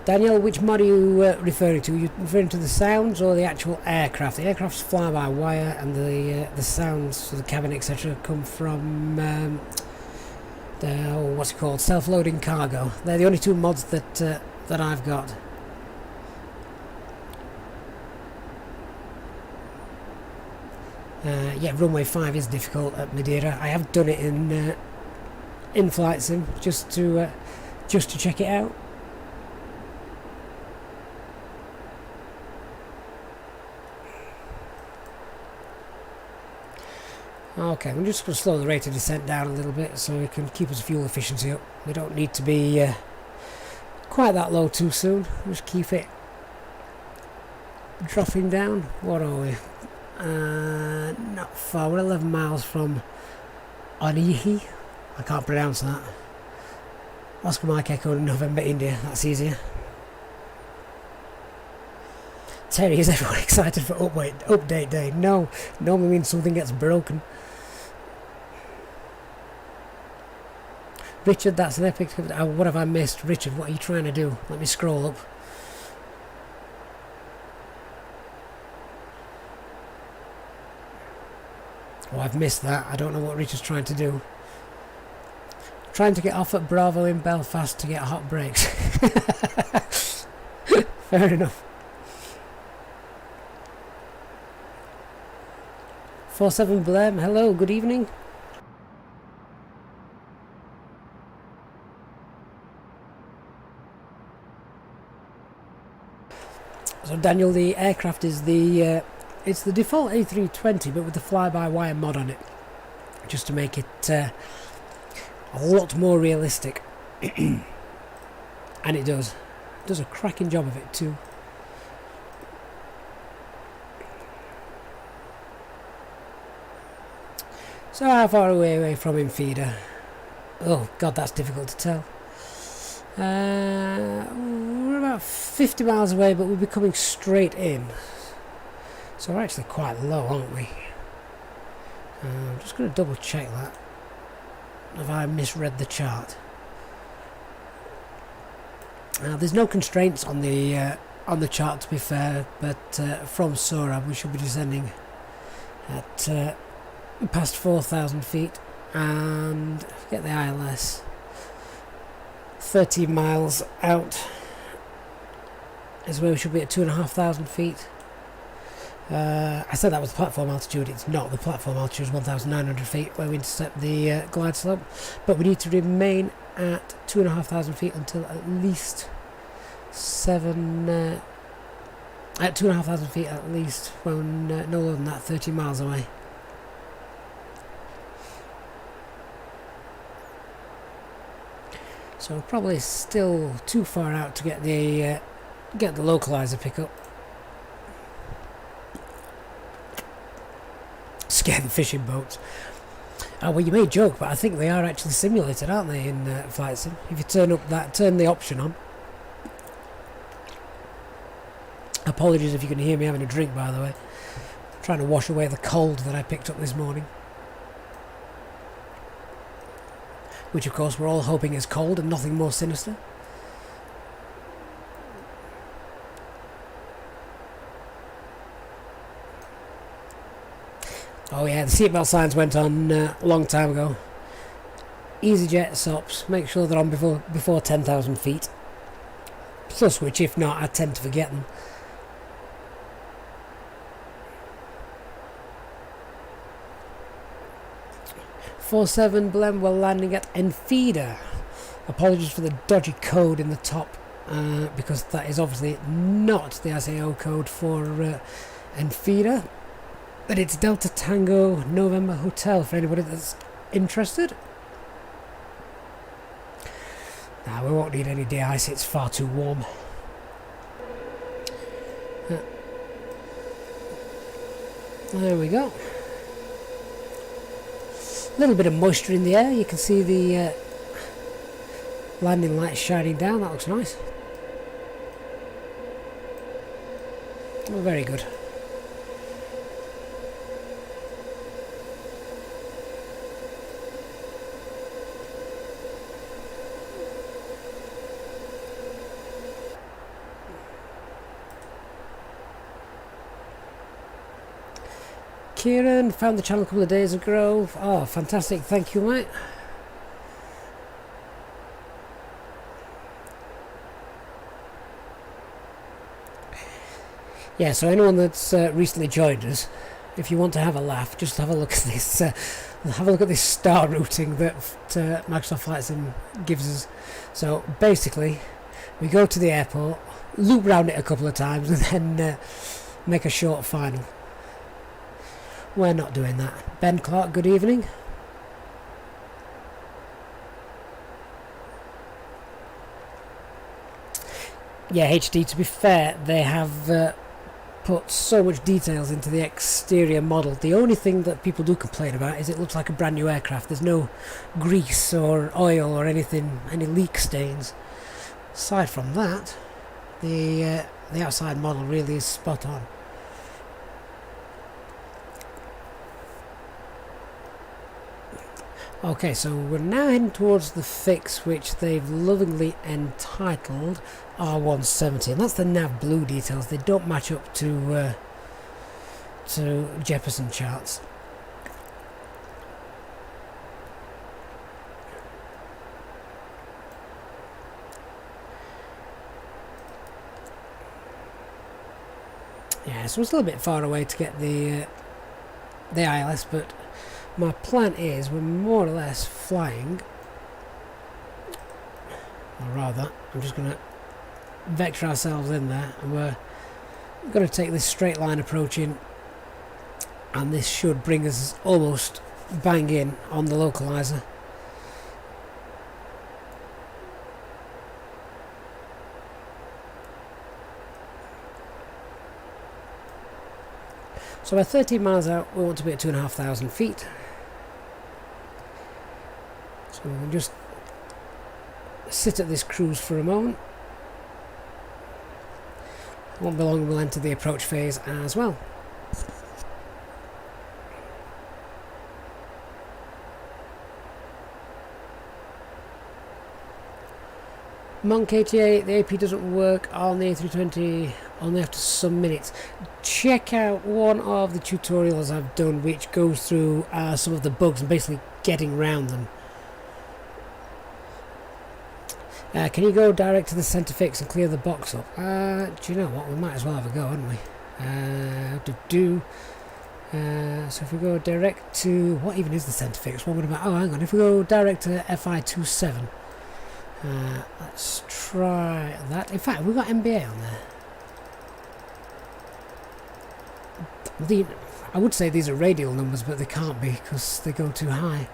A: Daniel, which mod are you referring to? Are you referring to the sounds or the actual aircraft? The aircraft's fly-by-wire, and the sounds for the cabin, etc., come from what's it called? Self-loading cargo. They're the only two mods that I've got. Yeah, runway 5 is difficult at Madeira. I have done it in flight sim just to check it out. Okay, I'm just going to slow the rate of descent down a little bit so we can keep us fuel efficiency up. We don't need to be quite that low too soon. Just keep it dropping down. What are we? Not far. We're 11 miles from Onihi. I can't pronounce that. Oscar Mike Echo November India. That's easier. Terry, is everyone excited for update day? No, normally means something gets broken. Richard, that's an epic. What have I missed? Richard, what are you trying to do? Let me scroll up. Oh, I've missed that. I don't know what Richard's trying to do. Trying to get off at Bravo in Belfast to get hot breaks. Fair enough. 47 Blem, hello, good evening. So Daniel, the aircraft is it's the default A320 but with the fly-by-wire mod on it, just to make it a lot more realistic. And it does a cracking job of it too. So how far away from Enfidha? Oh god, that's difficult to tell. We're about 50 miles away, but we'll be coming straight in. So we're actually quite low, aren't we? I'm just going to double check that. Have I misread the chart? There's no constraints on the chart, to be fair, but from SORAB we should be descending at past 4,000 feet, and get the ILS 30 miles out is where we should be at 2,500 feet. I said that was the platform altitude. It's not. The platform altitude is 1,900 feet where we intercept the glide slope, but we need to remain at 2,500 feet until at least at 2,500 feet at least, when no lower than that, 30 miles away. So we're probably still too far out to get the localizer pickup. Scare the fishing boats. Well, you may joke, but I think they are actually simulated, aren't they, in flight sim? If you turn the option on. Apologies if you can hear me having a drink, by the way. I'm trying to wash away the cold that I picked up this morning. Which, of course, we're all hoping is cold and nothing more sinister. Oh yeah, the seatbelt signs went on a long time ago. Easyjet SOPs, make sure they're on before 10,000 feet. Plus which, if not, I tend to forget them. '47 Blem, we're landing at Enfidha. Apologies for the dodgy code in the top, because that is obviously not the SAO code for Enfidha. But it's Delta Tango November Hotel for anybody that's interested. Nah, we won't need any de-ice, it's far too warm. There we go. A little bit of moisture in the air, you can see the landing lights shining down, that looks nice. Oh, very good. Kieran, found the channel a couple of days ago. Oh, fantastic, thank you, mate. Yeah, so anyone that's recently joined us, if you want to have a laugh, just have a look at this. Have a look at this star routing that Microsoft Flight Sim gives us. So basically, we go to the airport, loop round it a couple of times, and then make a short final. We're not doing that. Ben Clark, good evening. Yeah, HD, to be fair, they have put so much details into the exterior model. The only thing that people do complain about is it looks like a brand new aircraft. There's no grease or oil or anything, any leak stains. Aside from that, the outside model really is spot on. Okay, so we're now heading towards the fix, which they've lovingly entitled R170, and that's the nav blue details. They don't match up to Jefferson charts. Yeah, so it's a little bit far away to get the ILS, but my plan is we're more or less flying, or rather, I'm just going to vector ourselves in there, and we're going to take this straight line approach in, and this should bring us almost bang in on the localizer. So we're 13 miles out, we want to be at 2,500 feet. So we'll just sit at this cruise for a moment. Won't be long, we'll enter the approach phase as well. Monk 88, the AP doesn't work on the A320 only after some minutes. Check out one of the tutorials I've done which goes through some of the bugs and basically getting around them. Can you go direct to the centre fix and clear the box up? Do you know what, we might as well have a go, hadn't we? So if we go direct to, what even is the centre fix? What would about? Oh, hang on. If we go direct to FI27, let's try that. In fact, we've got MBA on there. I would say these are radial numbers, but they can't be because they go too high.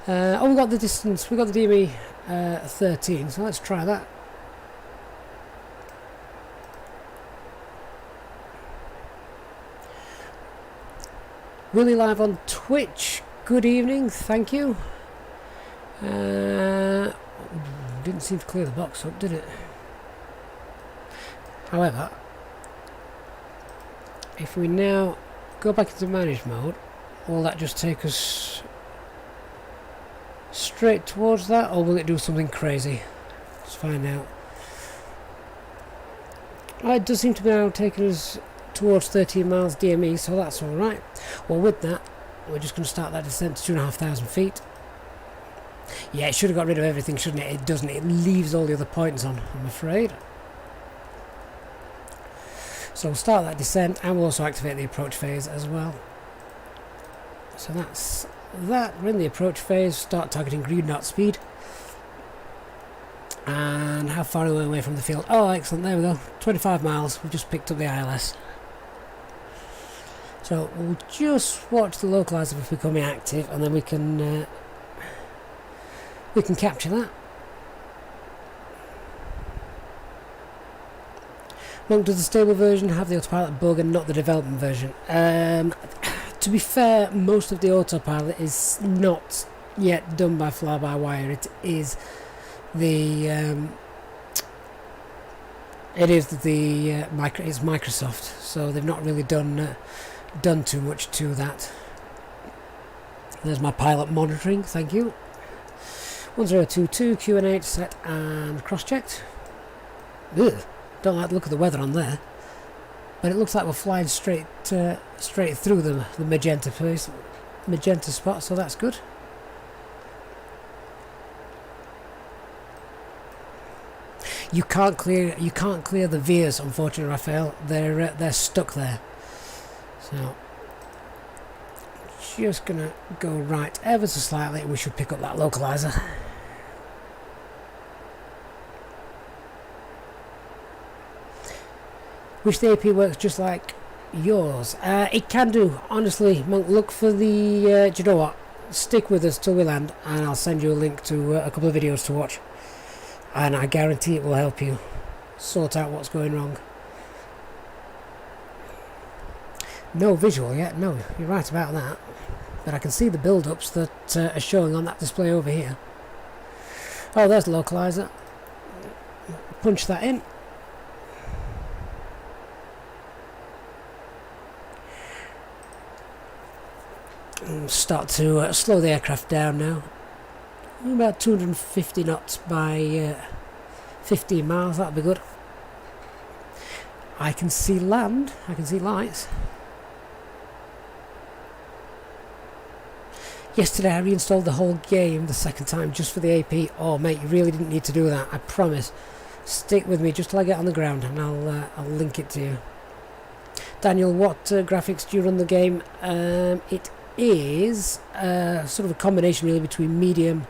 A: Oh, we got the distance. We got the DME 13. So let's try that. Willie live on Twitch. Good evening, thank you. Didn't seem to clear the box up, did it? However, if we now go back into manage mode, will that just take us straight towards that, or will it do something crazy? Let's find out. It does seem to be now taking us towards 13 miles DME, so that's alright. Well, with that, we're just going to start that descent to 2,500 feet. Yeah, it should have got rid of everything, shouldn't it? It doesn't. It leaves all the other points on, I'm afraid. So we'll start that descent, and we'll also activate the approach phase as well. So that's that. We're in the approach phase. Start targeting green knot speed. And how far are we away from the field? Oh, excellent. There we go. 25 miles. We've just picked up the ILS. So we'll just watch the localizer becoming active, and then we can capture that. Monk, does the stable version have the autopilot bug and not the development version? To be fair, most of the autopilot is not yet done by fly-by-wire. It is the it's Microsoft, so they've not really done too much to that. There's my pilot monitoring, thank you. 1022 QNH set and cross-checked. Ugh, don't like the look of the weather on there, but it looks like we're flying straight through the magenta spot, so that's good. You can't clear the veers, unfortunately, Raphael. They're stuck there. So just gonna go right ever so slightly, and we should pick up that localizer. Wish the AP works just like yours. It can do, honestly. Monk, look for the. Do you know what? Stick with us till we land, and I'll send you a link to a couple of videos to watch. And I guarantee it will help you sort out what's going wrong. No visual yet, no, you're right about that. But I can see the build-ups that are showing on that display over here. Oh, there's the localizer. Punch that in. And start to slow the aircraft down now. About 250 knots by 15 miles, that'll be good. I can see land, I can see lights. Yesterday I reinstalled the whole game the second time just for the AP. Oh mate, you really didn't need to do that, I promise. Stick with me just till I get on the ground, and I'll link it to you. Daniel, what graphics do you run the game? It is sort of a combination really between medium,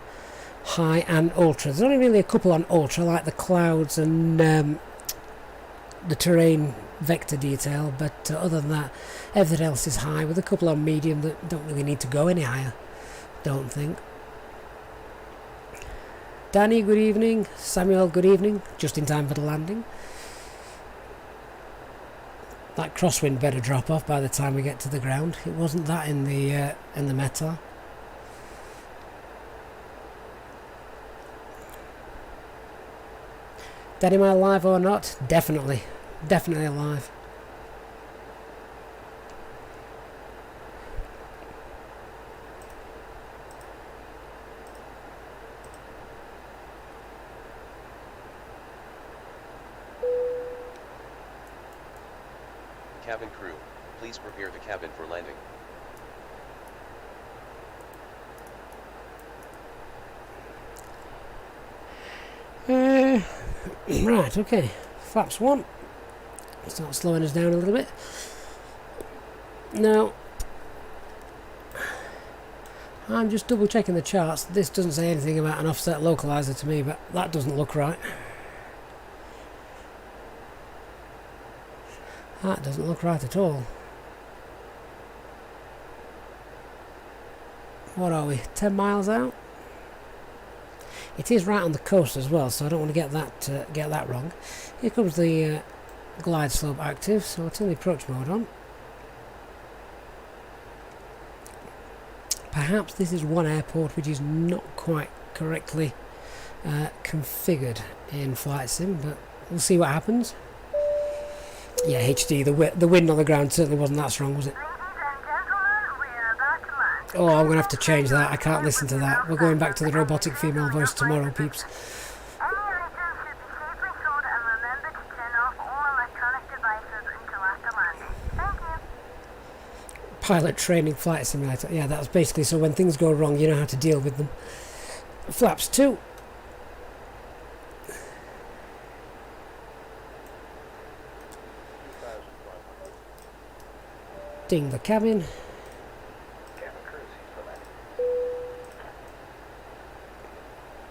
A: high and ultra. There's only really a couple on ultra, like the clouds and the terrain vector detail, but other than that, everything else is high, with a couple on medium that don't really need to go any higher, don't think. Danny, good evening. Samuel, good evening. Just in time for the landing. That crosswind better drop off by the time we get to the ground. It wasn't that in the Meta. Danny, am I alive or not? Definitely. Definitely alive.
B: Cabin crew, please prepare the cabin for landing.
A: Right, okay. Flaps 1. Start slowing us down a little bit. Now, I'm just double checking the charts. This doesn't say anything about an offset localizer to me, but that doesn't look right. That doesn't look right at all. What are we, 10 miles out? It is right on the coast as well, so I don't want to get that wrong. Here comes the glide slope active, so I'll turn the approach mode on. Perhaps this is one airport which is not quite correctly configured in VATSIM, but we'll see what happens. Yeah, HD, the wind on the ground certainly wasn't that strong, was it? Oh, I'm going to have to change that. I can't listen to that. We're going back to the robotic female voice tomorrow, peeps.
C: Any items should be safely stored and remember to turn off all electronic devices until after landing. Thank you.
A: Pilot training flight simulator. Yeah, that's basically so when things go wrong, you know how to deal with them. Flaps 2. Ding the cabin.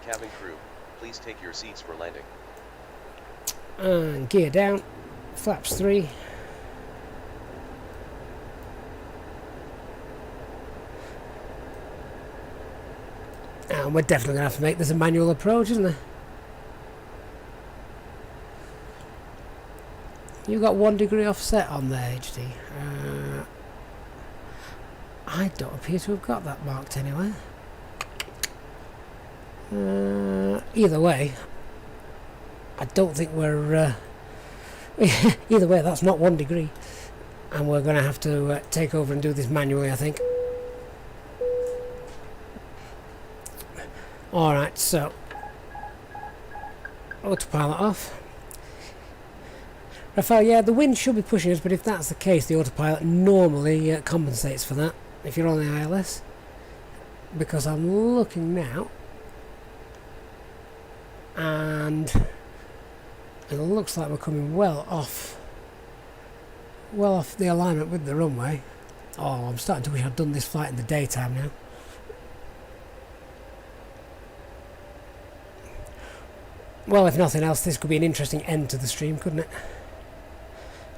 B: Cabin crew, please take your seats for landing.
A: And gear down. Flaps 3. And we're definitely going to have to make this a manual approach, isn't there? You got 1 degree offset on there, HD. I don't appear to have got that marked anywhere. Either way, I don't think we're either way, that's not 1 degree, and we're going to have to take over and do this manually, I think. Alright, so autopilot off. Raphael, yeah, the wind should be pushing us, but if that's the case, the autopilot normally compensates for that if you're on the ILS, because I'm looking now and it looks like we're coming well off the alignment with the runway. Oh, I'm starting to wish I'd done this flight in the daytime now. Well, if nothing else, this could be an interesting end to the stream, couldn't it?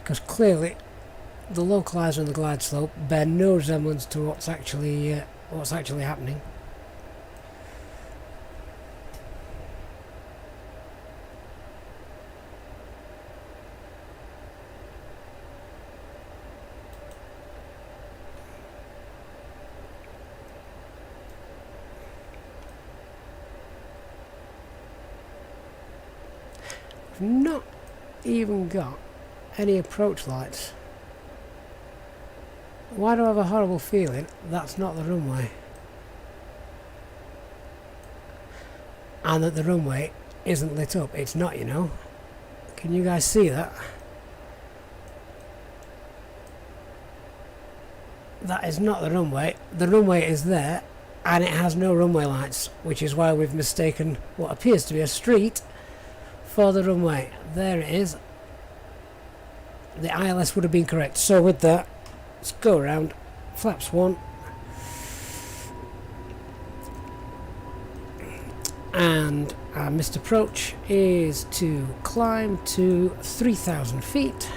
A: Because clearly the localizer and the glide slope bear no resemblance to what's actually happening. We've not even got any approach lights. Why do I have a horrible feeling that's not the runway? And that the runway isn't lit up. It's not, you know. Can you guys see that? That is not the runway. The runway is there and it has no runway lights, which is why we've mistaken what appears to be a street for the runway. There it is. The ILS would have been correct. So with that, let's go around. Flaps 1. And our missed approach is to climb to 3,000 feet.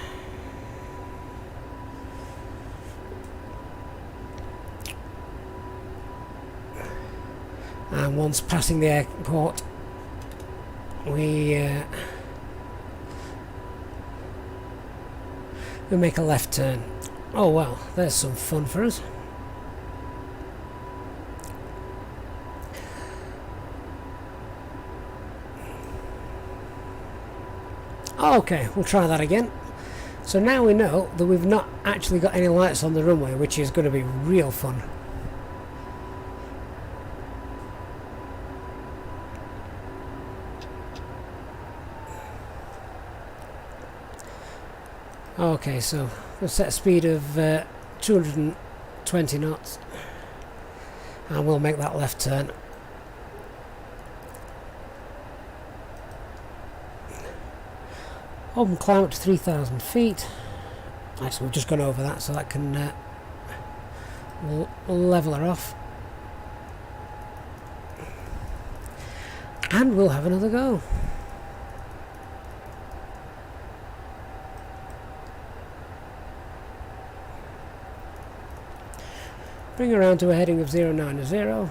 A: And once passing the airport, we make a left turn. Oh well, there's some fun for us. Okay, we'll try that again. So now we know that we've not actually got any lights on the runway, which is going to be real fun. Okay, so we'll set a speed of 220 knots and we'll make that left turn. Open climb up to 3,000 feet. Actually, we've just gone over that, so that can level her off. And we'll have another go. Bring her around to a heading of 090.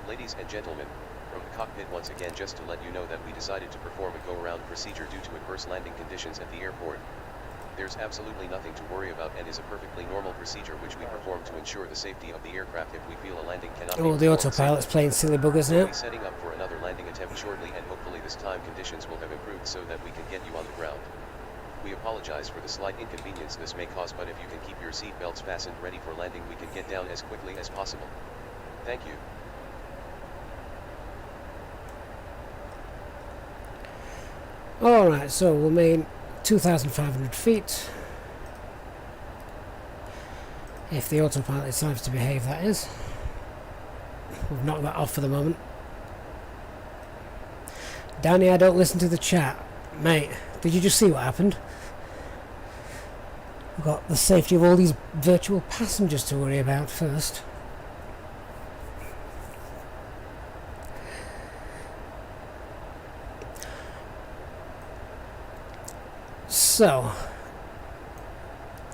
B: Ladies and gentlemen, from the cockpit once again, just to let you know that we decided to perform a go-around procedure due to adverse landing conditions at the airport. There's absolutely nothing to worry about and is a perfectly normal procedure which we perform to ensure the safety of the aircraft if we feel a landing cannot be
A: Oh, the autopilot's playing silly buggers
B: We'll
A: now.
B: be setting up for another landing attempt shortly, and hopefully this time conditions will have improved so that we can get you on the ground. We apologize for the slight inconvenience this may cause, but if you can keep your seat belts fastened ready for landing, we can get down as quickly as possible. Thank you.
A: Alright, so we'll main 2,500 feet. If the autopilot decides to behave, that is. We've knocked that off for the moment. Danny, I don't listen to the chat. Mate, did you just see what happened? We've got the safety of all these virtual passengers to worry about first. So,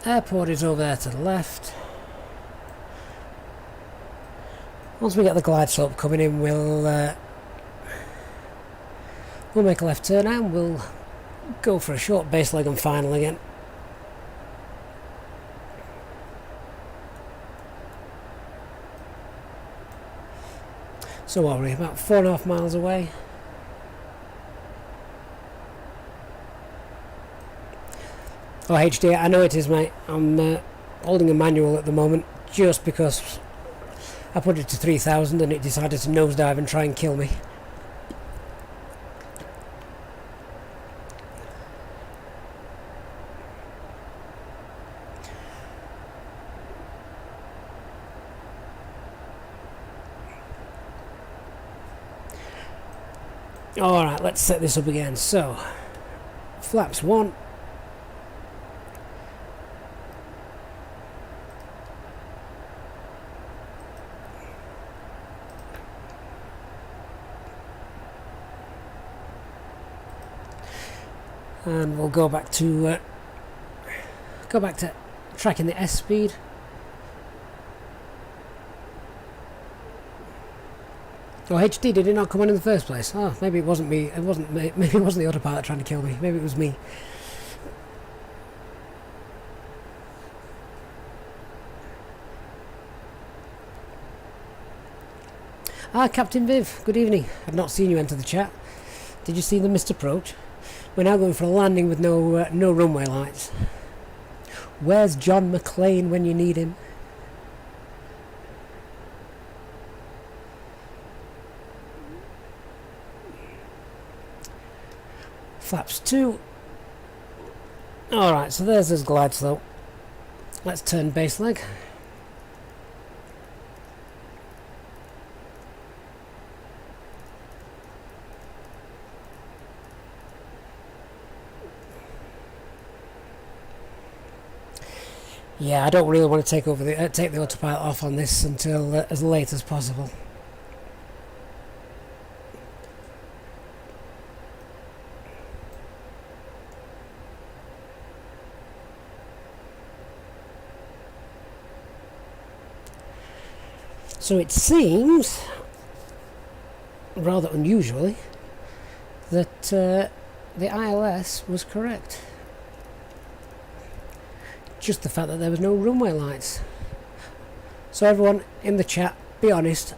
A: airport is over there to the left. Once we get the glide slope coming in, we'll make a left turn and we'll go for a short base leg and final again. So what are we, about 4.5 miles away? Oh, HD, I know it is, mate. I'm holding a manual at the moment just because I put it to 3,000 and it decided to nosedive and try and kill me. Alright, let's set this up again. So, flaps 1. And we'll go back to tracking the S speed. Oh, HD, did it not come on in the first place? Oh, maybe it wasn't me. It wasn't. Maybe it wasn't the autopilot trying to kill me. Maybe it was me. Ah, Captain Viv. Good evening. I've not seen you enter the chat. Did you see the missed approach? We're now going for a landing with no runway lights. Where's John McClane when you need him? Flaps 2. Alright, so there's his glide slope. Let's turn base leg. Yeah, I don't really want to take the autopilot off on this until as late as possible. So it seems, rather unusually, that the ILS was correct. Just the fact that there was no runway lights. So everyone in the chat, be honest,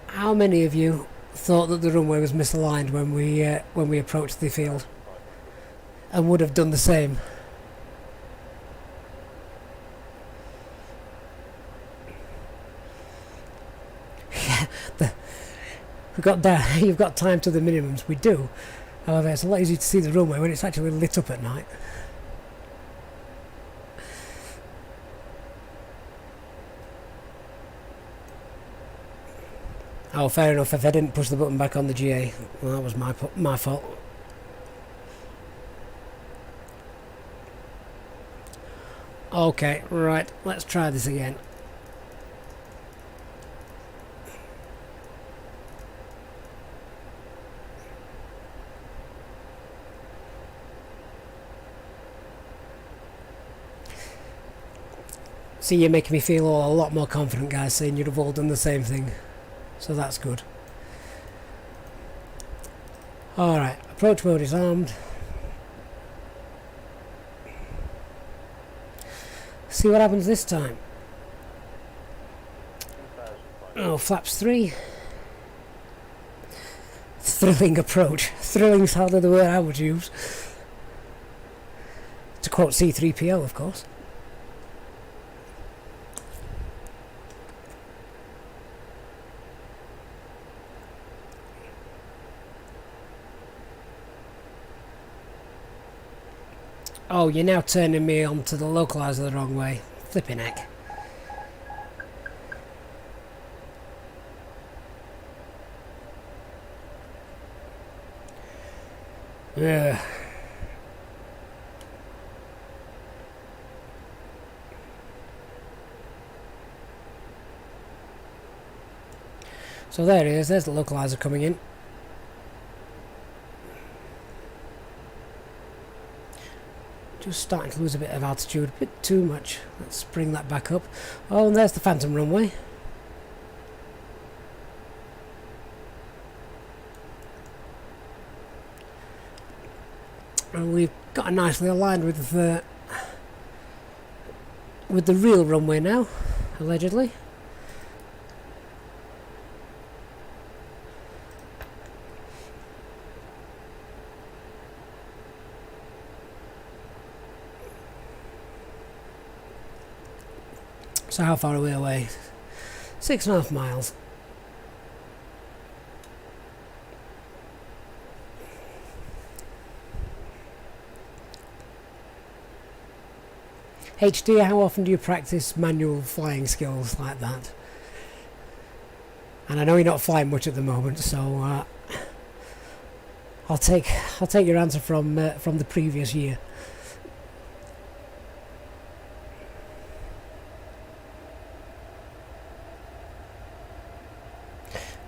A: how many of you thought that the runway was misaligned when we approached the field, and would have done the same. You've got time to the minimums. We do. However, it's a lot easier to see the runway when it's actually lit up at night. Oh, fair enough. If I didn't push the button back on the GA, well, that was my fault. Okay, right. Let's try this again. See, you're making me feel a lot more confident, guys, saying you'd have all done the same thing. So that's good. Alright, approach mode is armed. See what happens this time. Oh, flaps 3. Thrilling approach. Thrilling's hardly the word I would use. To quote C3PO, of course. Oh, you're now turning me onto the localizer the wrong way. Flipping heck. Ugh. So there it is, there's the localizer coming in. Just starting to lose a bit of altitude, a bit too much. Let's bring that back up. Oh, and there's the phantom runway. And we've got it nicely aligned with the real runway now, allegedly. So how far are we away? 6.5 miles. HD, how often do you practice manual flying skills like that? And I know you're not flying much at the moment, so I'll take your answer from the previous year.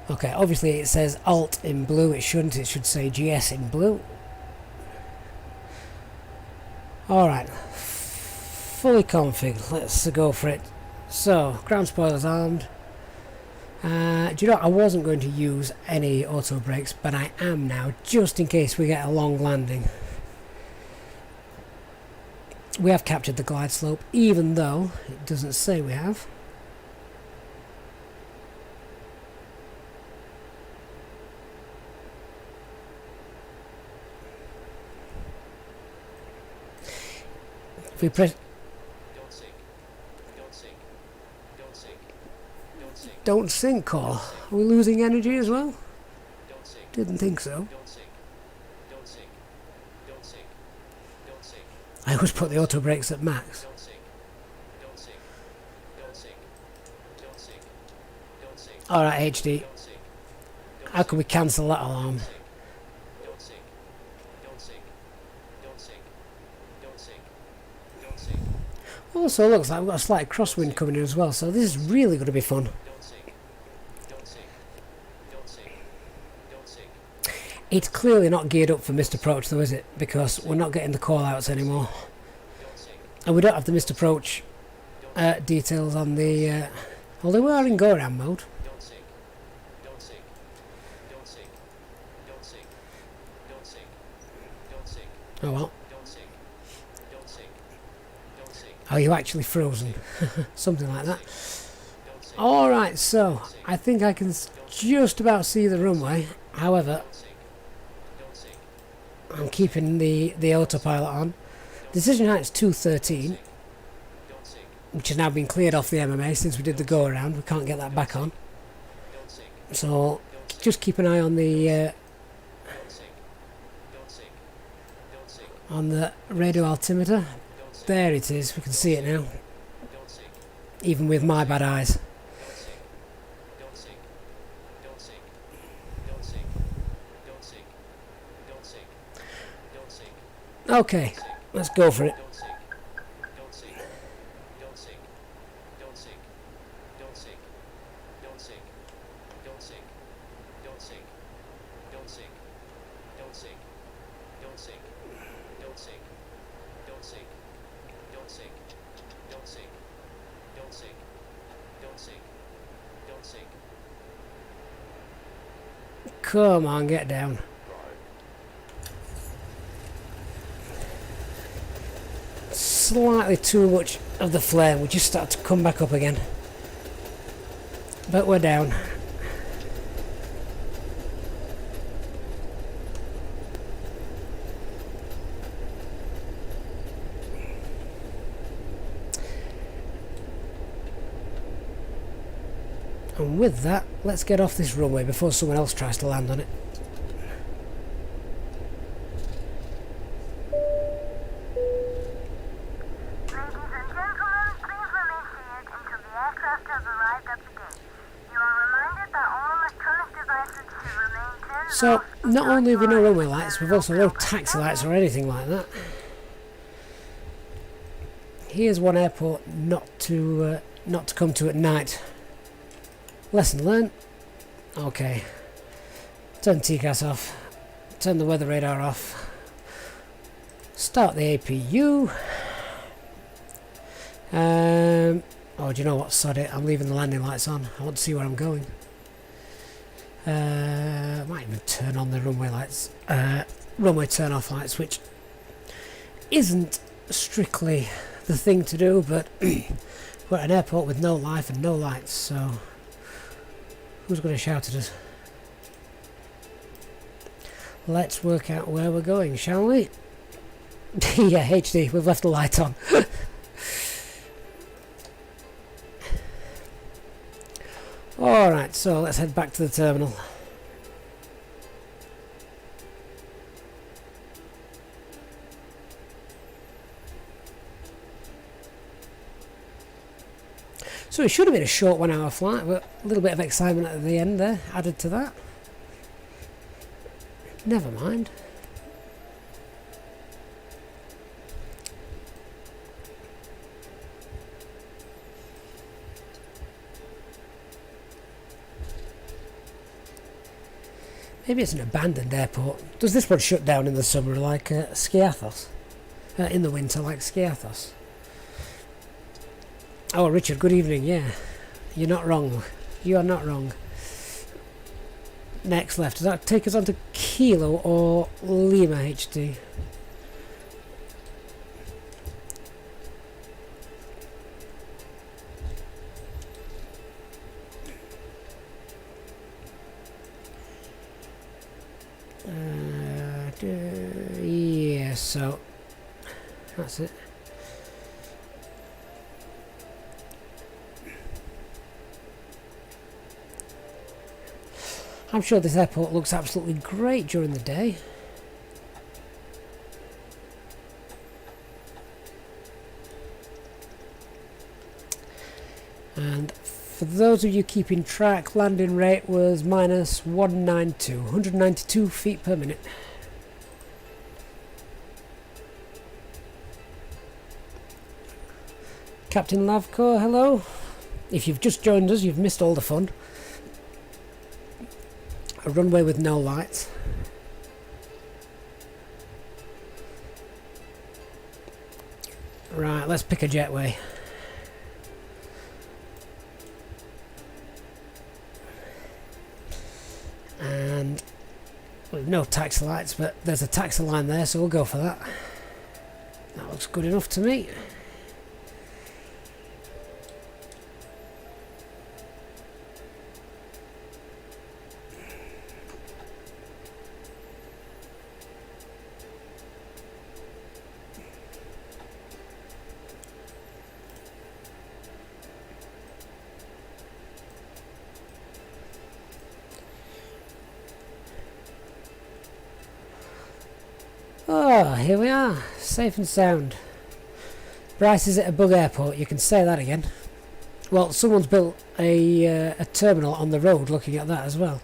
A: Okay, obviously it says Alt in blue, it shouldn't, it should say GS in blue. Alright, fully config, let's go for it. So, ground spoilers armed. Do you know what? I wasn't going to use any auto brakes, but I am now, just in case we get a long landing. We have captured the glide slope, even though it doesn't say we have. If we press... Don't sink, call. Are we losing energy as well? Didn't think so. I always put the auto brakes at max. Alright, HD. How can we cancel that alarm? Also looks like we've got a slight crosswind coming in as well, so this is really going to be fun. It's clearly not geared up for missed approach though, is it? Because we're not getting the call outs anymore. And we don't have the missed approach details on the... although we are in go-around mode. Oh well. Oh, you actually frozen. Something like that. Alright, so I think I can just about see the runway. However, I'm keeping the autopilot on. Decision height's 213, which has now been cleared off the MMA since we did the go around. We can't get that back on. So just keep an eye on the radio altimeter. There it is, we can see it now, even with my bad eyes. Okay, let's go for it. Come on, get down. Slightly too much of the flame. We just start to come back up again. But we're down. And with that, let's get off this runway before someone else tries to land on it.
C: Ladies and gentlemen, please remain seated until the aircraft has arrived at the gate. You are reminded that all electronic devices should remain turned
A: So,
C: off.
A: not only have we no runway lights, we've also no taxi lights or anything like that. Here's one airport not to come to at night. Lesson learned. Okay. Turn TCAS off. Turn the weather radar off. Start the APU. Oh, do you know what? Sod it. I'm leaving the landing lights on. I want to see where I'm going. I might even turn on the runway lights. Runway turn off lights, which isn't strictly the thing to do, but we're at an airport with no life and no lights, so who's going to shout at us? Let's work out where we're going, shall we? Yeah, HD, we've left the light on. Alright, so let's head back to the terminal. So it should have been a short 1 hour flight, but a little bit of excitement at the end there added to that. Never mind. Maybe it's an abandoned airport. Does this one shut down in the summer like Skiathos? In the winter like Skiathos? Oh, Richard, good evening. Yeah, you're not wrong. You are not wrong. Next left. Does that take us on to Kilo or Lima HD? Yeah, so that's it. I'm sure this airport looks absolutely great during the day. And for those of you keeping track, landing rate was minus 192 feet per minute. Captain Lavco, hello. If you've just joined us, you've missed all the fun. A runway with no lights. Right, let's pick a jetway. And with no taxi lights, but there's a taxi line there, so we'll go for that. That looks good enough to me. Oh, here we are, safe and sound. Bryce is at a bug airport, you can say that again. Well, someone's built a terminal on the road looking at that as well.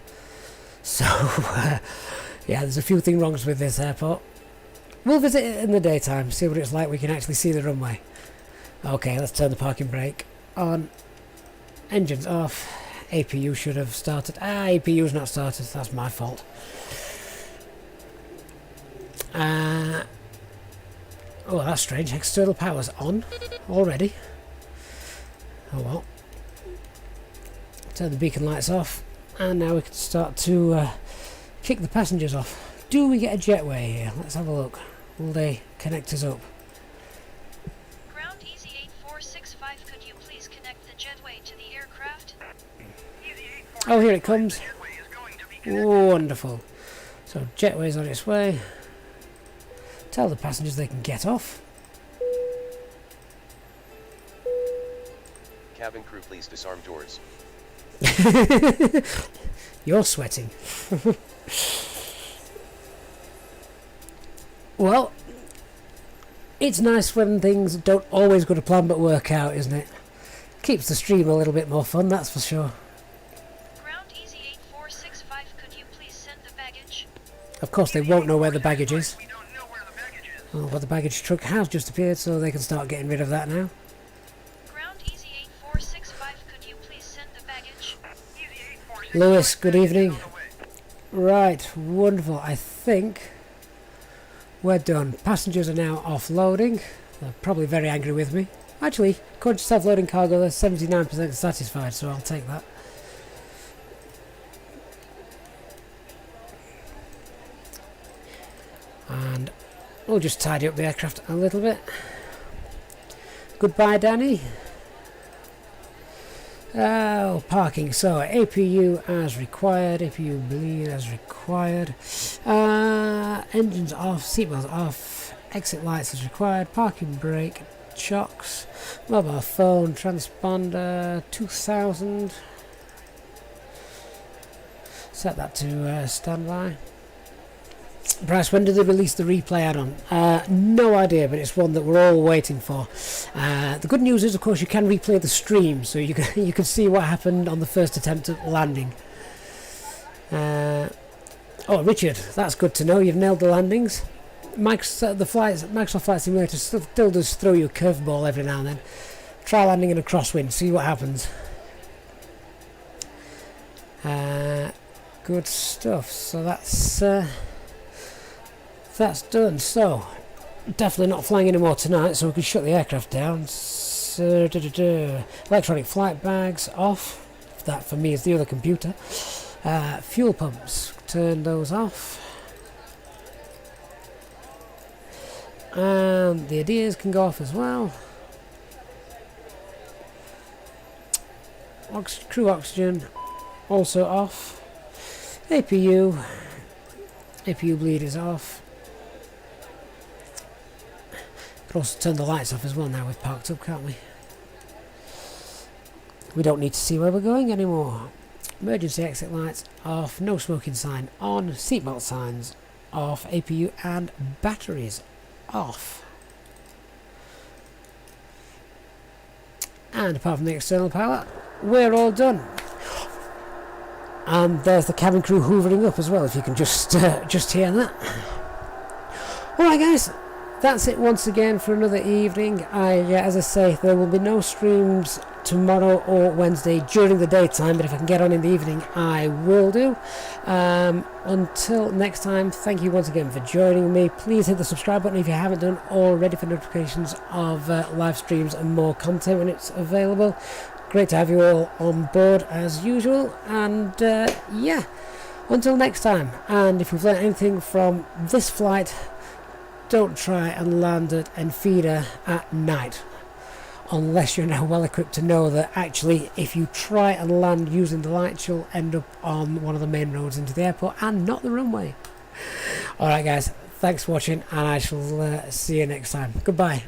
A: So, yeah, there's a few things wrong with this airport. We'll visit it in the daytime, see what it's like, we can actually see the runway. Okay, let's turn the parking brake on. Engines off. APU should have started. APU's not started, that's my fault. Oh, that's strange. External power's on already. Oh well. Turn the beacon lights off, and now we can start to kick the passengers off. Do we get a jetway here? Let's have a look. Will they connect us up?
D: Ground Easy 8465, could you please connect the jetway to the aircraft?
A: Oh, here it comes. Wonderful. So jetway's on its way. Tell the passengers they can get off.
B: Cabin crew, please disarm doors.
A: You're sweating. Well, it's nice when things don't always go to plan but work out, isn't it? Keeps the stream a little bit more fun, that's for sure.
D: Ground Easy 8465, could you please send the baggage?
A: Of course they won't know where the baggage is. Oh, but the baggage truck has just appeared, so they can start getting rid of that now.
D: Ground Easy 8465, could you please send the baggage?
A: Lewis, good evening. Right, wonderful. I think we're done. Passengers are now offloading. They're probably very angry with me. Actually, according to self-loading cargo, they're 79% satisfied, so I'll take that. And we'll just tidy up the aircraft a little bit. Goodbye, Danny. Oh, parking. So, APU as required. APU bleed as required. Engines off. Seatbelts off. Exit lights as required. Parking brake. Chocks. Mobile phone. Transponder. 2000. Set that to standby. Bryce, when did they release the replay add-on? No idea, but it's one that we're all waiting for. The good news is, of course, you can replay the stream, so you can see what happened on the first attempt at landing. Oh, Richard, that's good to know. You've nailed the landings. Microsoft Flight Simulator still does throw you a curveball every now and then. Try landing in a crosswind, see what happens. Good stuff. So that's done. So definitely not flying anymore tonight, so we can shut the aircraft down. So, electronic flight bags off. That for me is the other computer. Fuel pumps, turn those off. And the ADIRs can go off as well. Crew oxygen also off. APU bleed is off. Could also turn the lights off as well now we've parked up, can't we? We don't need to see where we're going anymore. Emergency exit lights off, no smoking sign on, seatbelt signs off, APU and batteries off. And apart from the external power, we're all done. And there's the cabin crew hoovering up as well, if you can just hear that. Alright guys, that's it once again for another evening. As I say, there will be no streams tomorrow or Wednesday during the daytime, but if I can get on in the evening, I will do. Until next time, thank you once again for joining me. Please hit the subscribe button if you haven't done already for notifications of live streams and more content when it's available. Great to have you all on board as usual, and yeah, until next time. And if you've learned anything from this flight, don't try and land at Enfidha at night, unless you're now well equipped to know that actually if you try and land using the lights, you'll end up on one of the main roads into the airport and not the runway. Alright guys, thanks for watching, and I shall see you next time. Goodbye.